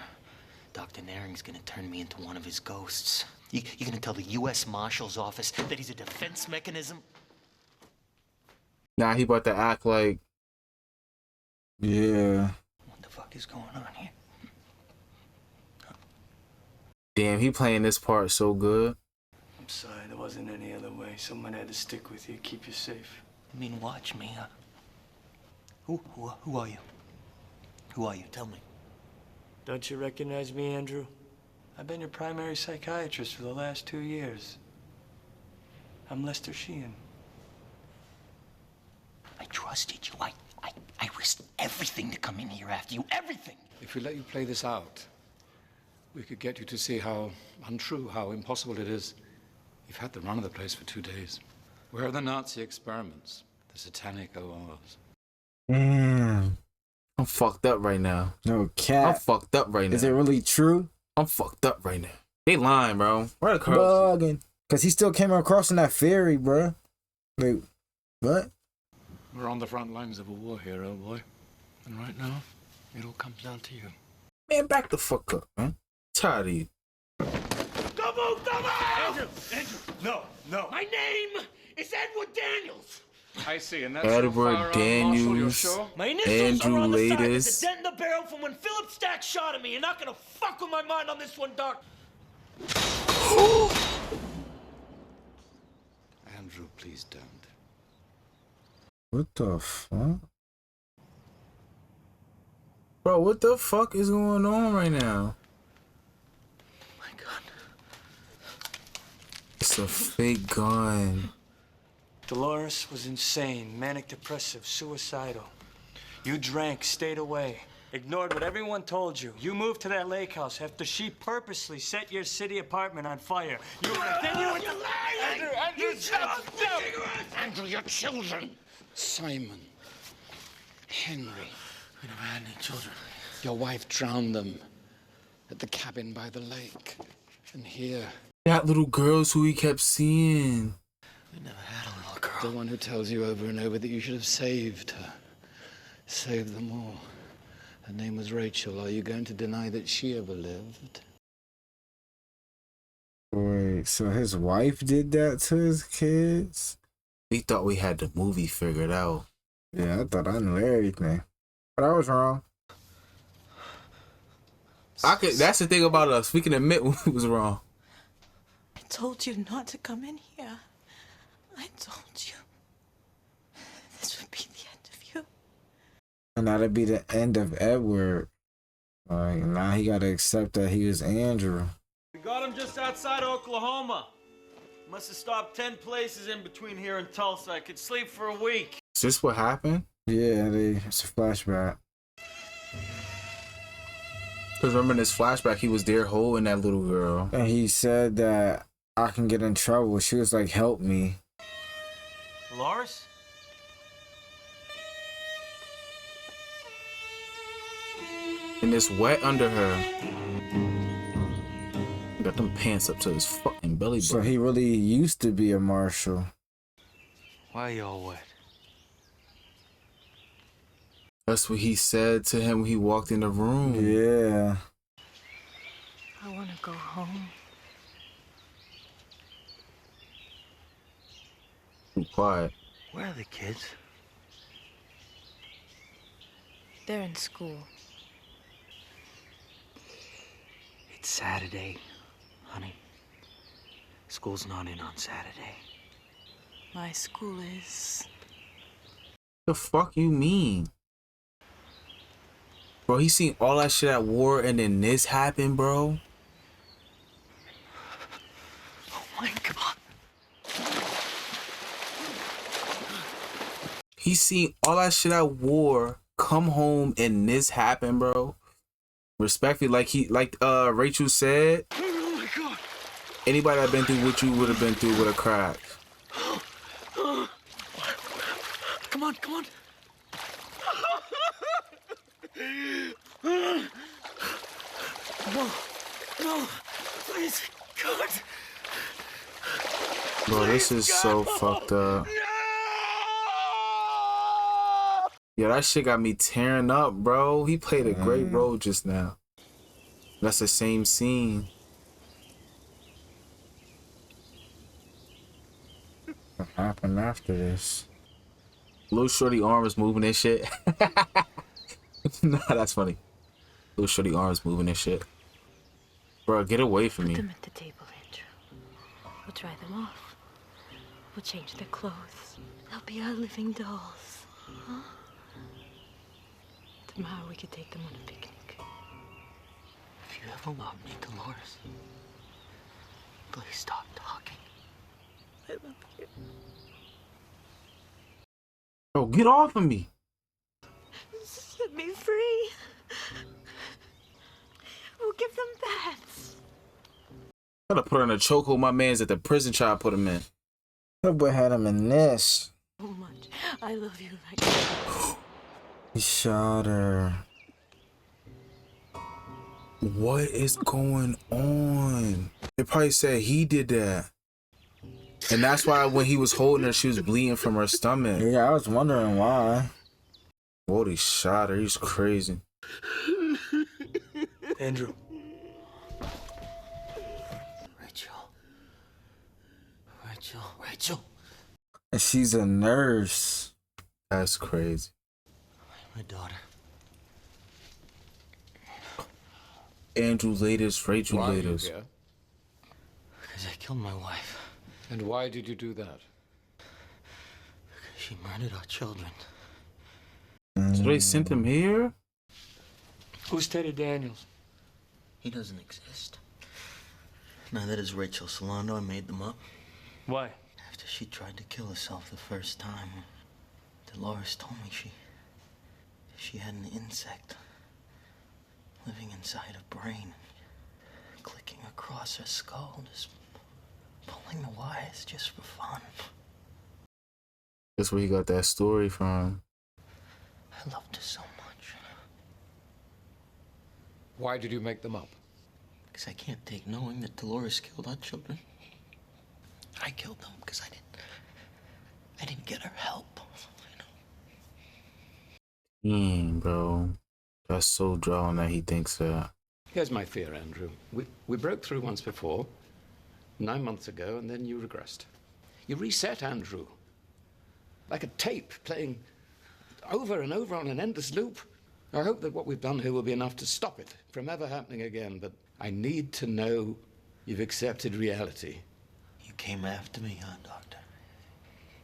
Dr. Naring's gonna turn me into one of his ghosts. You gonna tell the U.S. Marshal's office that he's a defense mechanism? Nah, he about to act like... Yeah. What the fuck is going on here? Damn, he playing this part so good. I'm sorry, there wasn't any other way. Someone had to stick with you, keep you safe. I mean, watch me, huh? Who are you? Who are you? Tell me. Don't you recognize me, Andrew? I've been your primary psychiatrist for the last 2 years. I'm Lester Sheehan. I trusted you. I risked everything to come in here after you. Everything! If we let you play this out, we could get you to see how untrue, how impossible it is. You've had the run of the place for 2 days. Where are the Nazi experiments? The satanic ORs? Damn. I'm fucked up right now. No cap. I'm fucked up right now. Is it really true? I'm fucked up right now. They lying, bro. Where the curls? Bugging. Because he still came across in that ferry, bro. Wait, what? We're on the front lines of a war here, old boy. And right now, it all comes down to you. Man, back the fuck up, man. Tired of you. Don't move! Andrew! No. My name is Edward Daniels! I see, and that's Edward Daniels, My initials Andrew are on the side. Ladis. It's a dent in the barrel from when Philip Stack shot at me. You're not gonna fuck with my mind on this one, Doc. Andrew, please don't. What the fuck? Bro, what the fuck is going on right now? My God. It's a fake gun. Dolores was insane, manic depressive, suicidal. You drank, stayed away, ignored what everyone told you. You moved to that lake house after she purposely set your city apartment on fire. You're lying! Andrew, stop! Andrew, your children! Simon, Henry. We never had any children. Your wife drowned them at the cabin by the lake. And here. That little girl's who he kept seeing. We never had a little girl. The one who tells you over and over that you should have saved her. Saved them all. Her name was Rachel. Are you going to deny that she ever lived? Wait, so his wife did that to his kids? We thought we had the movie figured out. Yeah, I thought I knew everything. But I was wrong. That's the thing about us. We can admit we was wrong. I told you not to come in here. I told you. This would be the end of you. And that'd be the end of Edward. Like, now he gotta accept that he was Andrew. We got him just outside Oklahoma. Must have stopped 10 places in between here and Tulsa. I could sleep for a week. Is this what happened? Yeah, it's a flashback. Because remember in this flashback, he was there holding that little girl. And he said that I can get in trouble. She was like, help me. Dolores? And it's wet under her. Got them pants up to his fucking belly button. So he really used to be a marshal. Why y'all wet? That's what he said to him when he walked in the room. Yeah. I want to go home. Too quiet. Where are the kids? They're in school. Hey, It's Saturday, honey. School's not in on Saturday. My school is. The fuck you mean? Bro, he seen all that shit at war and then this happened, bro. Oh my God. He seen all that shit at war, come home and this happened, bro. Respectfully, like Rachel said, Oh my God. anybody that been through what you would have been through with a crack. Come on, come on. No, no, please, God. Bro, this is so fucked up. Yeah, that shit got me tearing up, bro. He played a great role just now. That's the same scene. What happened after this? Little shorty arms moving and shit. Nah, that's funny. Little shorty arms moving and shit. Bro, get away from Put me. them at the table, Andrew. We'll dry them off. We'll change their clothes. They'll be our living dolls. Huh? Tomorrow we could take them on a picnic. If you ever love me, Dolores, please stop talking. I love you. Bro, get off of me. Set me free. We'll give them baths. Gotta put her in a chokehold. My man's at the prison trying to put him in. That boy had him in this. So much. I love you like that. He shot her. What is going on? They probably said he did that. And that's why when he was holding her, she was bleeding from her stomach. Yeah, I was wondering why. Whoa, he shot her. He's crazy. Andrew. Rachel. And she's a nurse. That's crazy. My daughter. Andrew latest, Rachel Why are you latest. here? Because I killed my wife. And why did you do that? Because she murdered our children. So they sent him here? Who's Teddy Daniels? He doesn't exist. Neither does Rachel Solano. I made them up. Why? After she tried to kill herself the first time, Dolores told me she had an insect living inside her brain, clicking across her skull, just pulling the wires just for fun. That's where he got that story from. I loved her so much. Why did you make them up? Because I can't take knowing that Dolores killed our children. I killed them because I didn't get her help. Bro. That's so drawn that he thinks that. Here's my fear, Andrew. We broke through once before, 9 months ago, and then you regressed. You reset, Andrew. Like a tape playing over and over on an endless loop. I hope that what we've done here will be enough to stop it from ever happening again, but I need to know you've accepted reality. You came after me, huh, Doctor?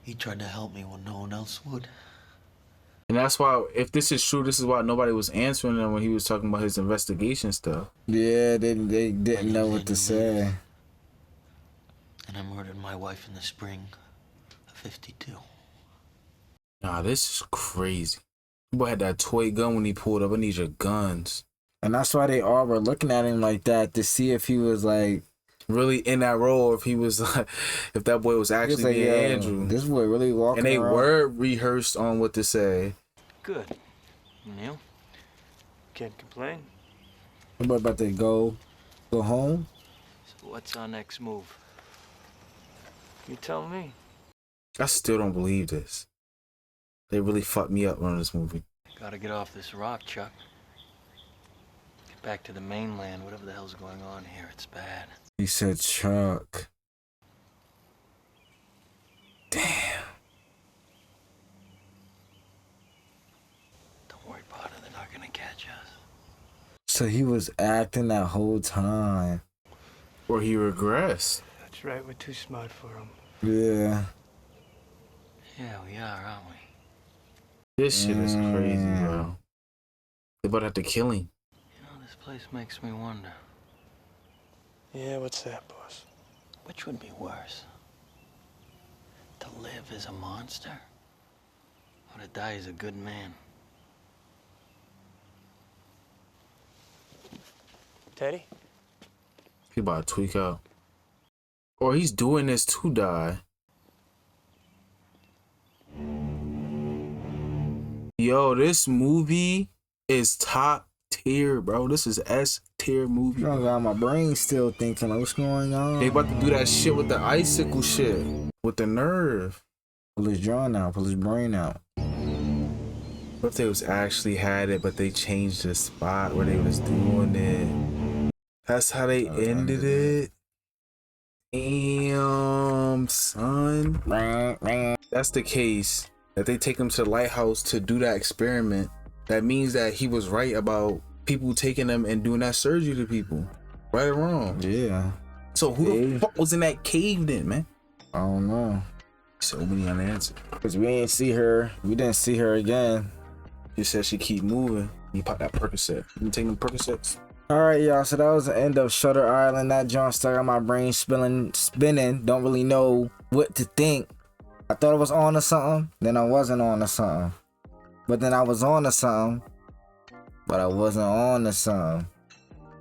He tried to help me when no one else would. And that's why, if this is true, this is why nobody was answering him when he was talking about his investigation stuff. Yeah, they didn't know what to say. And I murdered my wife in the spring of '52. Nah, this is crazy. Boy had that toy gun when he pulled up. I need your guns. And that's why they all were looking at him like that to see if he was like really in that role, if he was like, if that boy was actually like, being yeah, Andrew. This boy really walking and they around. were rehearsed on what to say. Good. Neil? Can't complain. What about to go home? So what's our next move? You tell me. I still don't believe this. They really fucked me up on this movie. Gotta get off this rock, Chuck. Get back to the mainland. Whatever the hell's going on here, it's bad. He said Chuck. Damn. Don't worry about it. They're not gonna catch us. So he was acting that whole time. Or he regressed. That's right, we're too smart for him. Yeah. Yeah, we are, aren't we? This shit is crazy, bro. They about to have to kill him. You know, this place makes me wonder. Yeah, what's that, boss? Which would be worse? To live as a monster? Or to die as a good man? Teddy? He about to tweak out. Or he's doing this to die. Yo, this movie is top tier, bro. This is S tier movie. You know, got my brain still thinking, like, what's going on? They about to do that shit with the icicle shit. With the nerve. Pull his jaw out, pull his brain out. What if they was actually had it, but they changed the spot where they was doing it? That's how they ended it. Damn, son. That's the case. That they take him to the lighthouse to do that experiment. That means that he was right about people taking them and doing that surgery to people. Right or wrong? Yeah. So who the fuck was in that cave then, man? I don't know. So many unanswered. Cause we didn't see her again. She said she keep moving. You pop that Percocet. You take them Percocets? Alright, y'all, so that was the end of Shutter Island. That joint stuck on my brain spinning. Don't really know what to think. I thought I was on to something, then I wasn't on to something. But then I was on to something, but I wasn't on to something.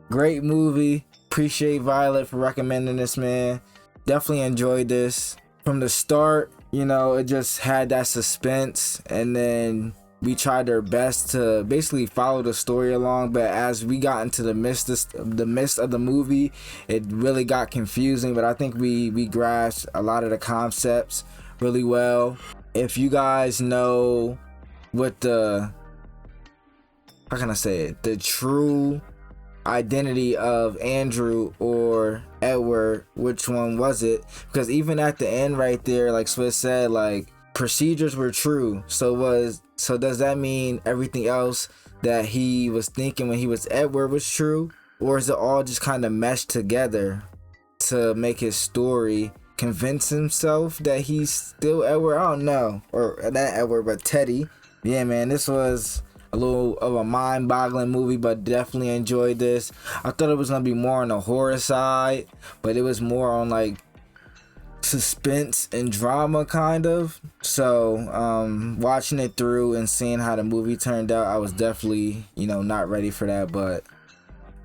Great movie. Appreciate Violet for recommending this, man. Definitely enjoyed this. From the start, you know, it just had that suspense, and then we tried our best to basically follow the story along, but as we got into the midst of the movie, it really got confusing. But I think we grasped a lot of the concepts really well. If you guys know what the, how can I say it, the true identity of Andrew or Edward, which one was it? Because even at the end right there, like Swiss said, like, procedures were true. So does that mean everything else that he was thinking when he was Edward was true? Or is it all just kind of meshed together to make his story convince himself that he's still Edward? I don't know. Or not Edward, but Teddy. Yeah, man, this was a little of a mind-boggling movie, but definitely enjoyed this. I thought it was gonna be more on the horror side, but it was more on like suspense and drama kind of. So watching it through and seeing how the movie turned out, I was definitely, you know, not ready for that. But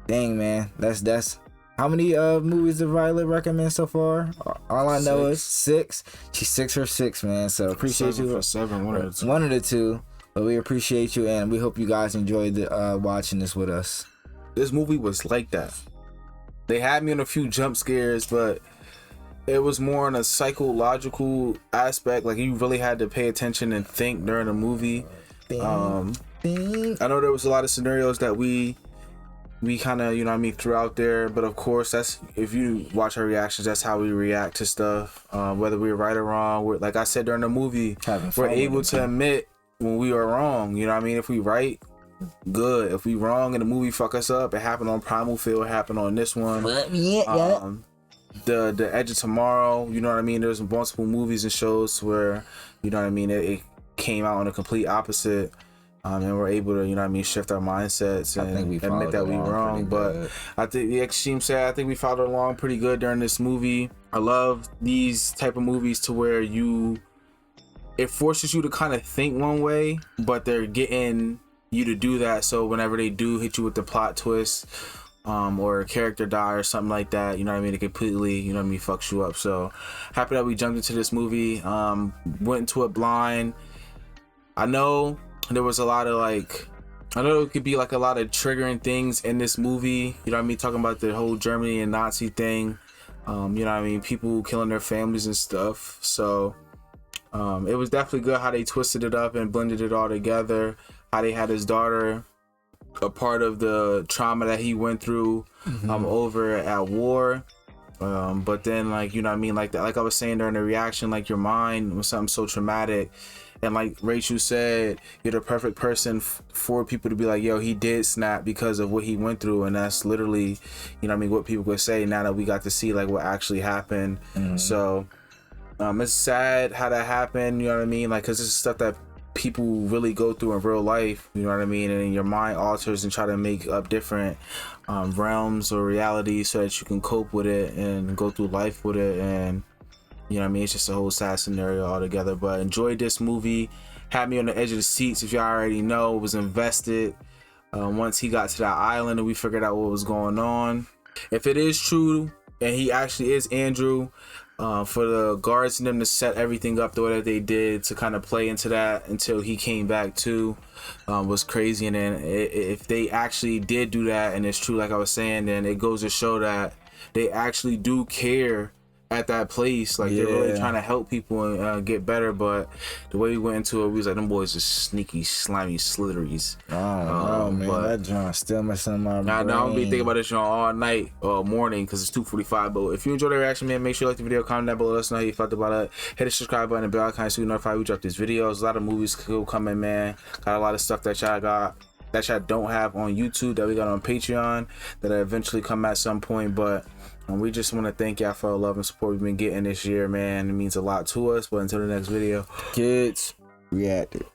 dang, man, that's how many movies did Violet recommend so far? All I know is 6. She's 6 or 6, man. So appreciate you. 7, one of the two. But we appreciate you, and we hope you guys enjoyed watching this with us. This movie was like that. They had me on a few jump scares, but it was more on a psychological aspect. Like, you really had to pay attention and think during the movie. I know there was a lot of scenarios that we kind of, you know what I mean, threw out there, but of course, that's, if you watch our reactions, that's how we react to stuff, whether we're right or wrong. Like I said during the movie, we're able to admit when we are wrong. You know what I mean? If we right, good. If we wrong and the movie fuck us up, it happened on Primal Field, it happened on this one. The Edge of Tomorrow, you know what I mean? There's multiple movies and shows where, you know what I mean, it came out on a complete opposite. And we're able to, you know what I mean, shift our mindsets and admit that we wrong. But I think the Extreme said, I think we followed along pretty good during this movie. I love these type of movies to where it forces you to kind of think one way, but they're getting you to do that. So whenever they do hit you with the plot twist, or a character die or something like that, you know what I mean, it completely, you know what I mean, fucks you up. So happy that we jumped into this movie, went into it blind. I know there was a lot of I know it could be like a lot of triggering things in this movie, you know what I mean, talking about the whole Germany and Nazi thing, you know what I mean, people killing their families and stuff. So it was definitely good how they twisted it up and blended it all together, how they had his daughter a part of the trauma that he went through over at war, but then, like, you know what I mean, like that, like I was saying during the reaction, like your mind was something so traumatic, And like Rachel said, you're the perfect person for people to be like, yo, he did snap because of what he went through. And that's literally, you know what I mean, what people would say now that we got to see like what actually happened. So it's sad how that happened, you know what I mean? Like, cause this is stuff that people really go through in real life, you know what I mean? And your mind alters and try to make up different realms or realities so that you can cope with it and go through life with it. And you know what I mean? It's just a whole sad scenario altogether. But enjoyed this movie. Had me on the edge of the seats. If y'all already know, was invested. Once he got to that island and we figured out what was going on. If it is true and he actually is Andrew, for the guards and them to set everything up the way that they did to kind of play into that until he came back too, was crazy. And then if they actually did do that and it's true, like I was saying, then it goes to show that they actually do care at that place. Like, they're really trying to help people and get better. But the way we went into it, we was like, them boys are sneaky, slimy slitheries. Oh man, but that John still messing my brain. I'm gonna be thinking about this John all night or morning because it's 2:45. But if you enjoyed the reaction, man, make sure you like the video, comment down below, let us know how you felt about it. Hit the subscribe button and bell icon so you notified we drop these videos. A lot of movies cool coming, man. Got a lot of stuff that y'all got that y'all don't have on YouTube that we got on Patreon that'll eventually come at some point. But we just want to thank y'all for the love and support we've been getting this year, man. It means a lot to us. But until the next video, kids reacted.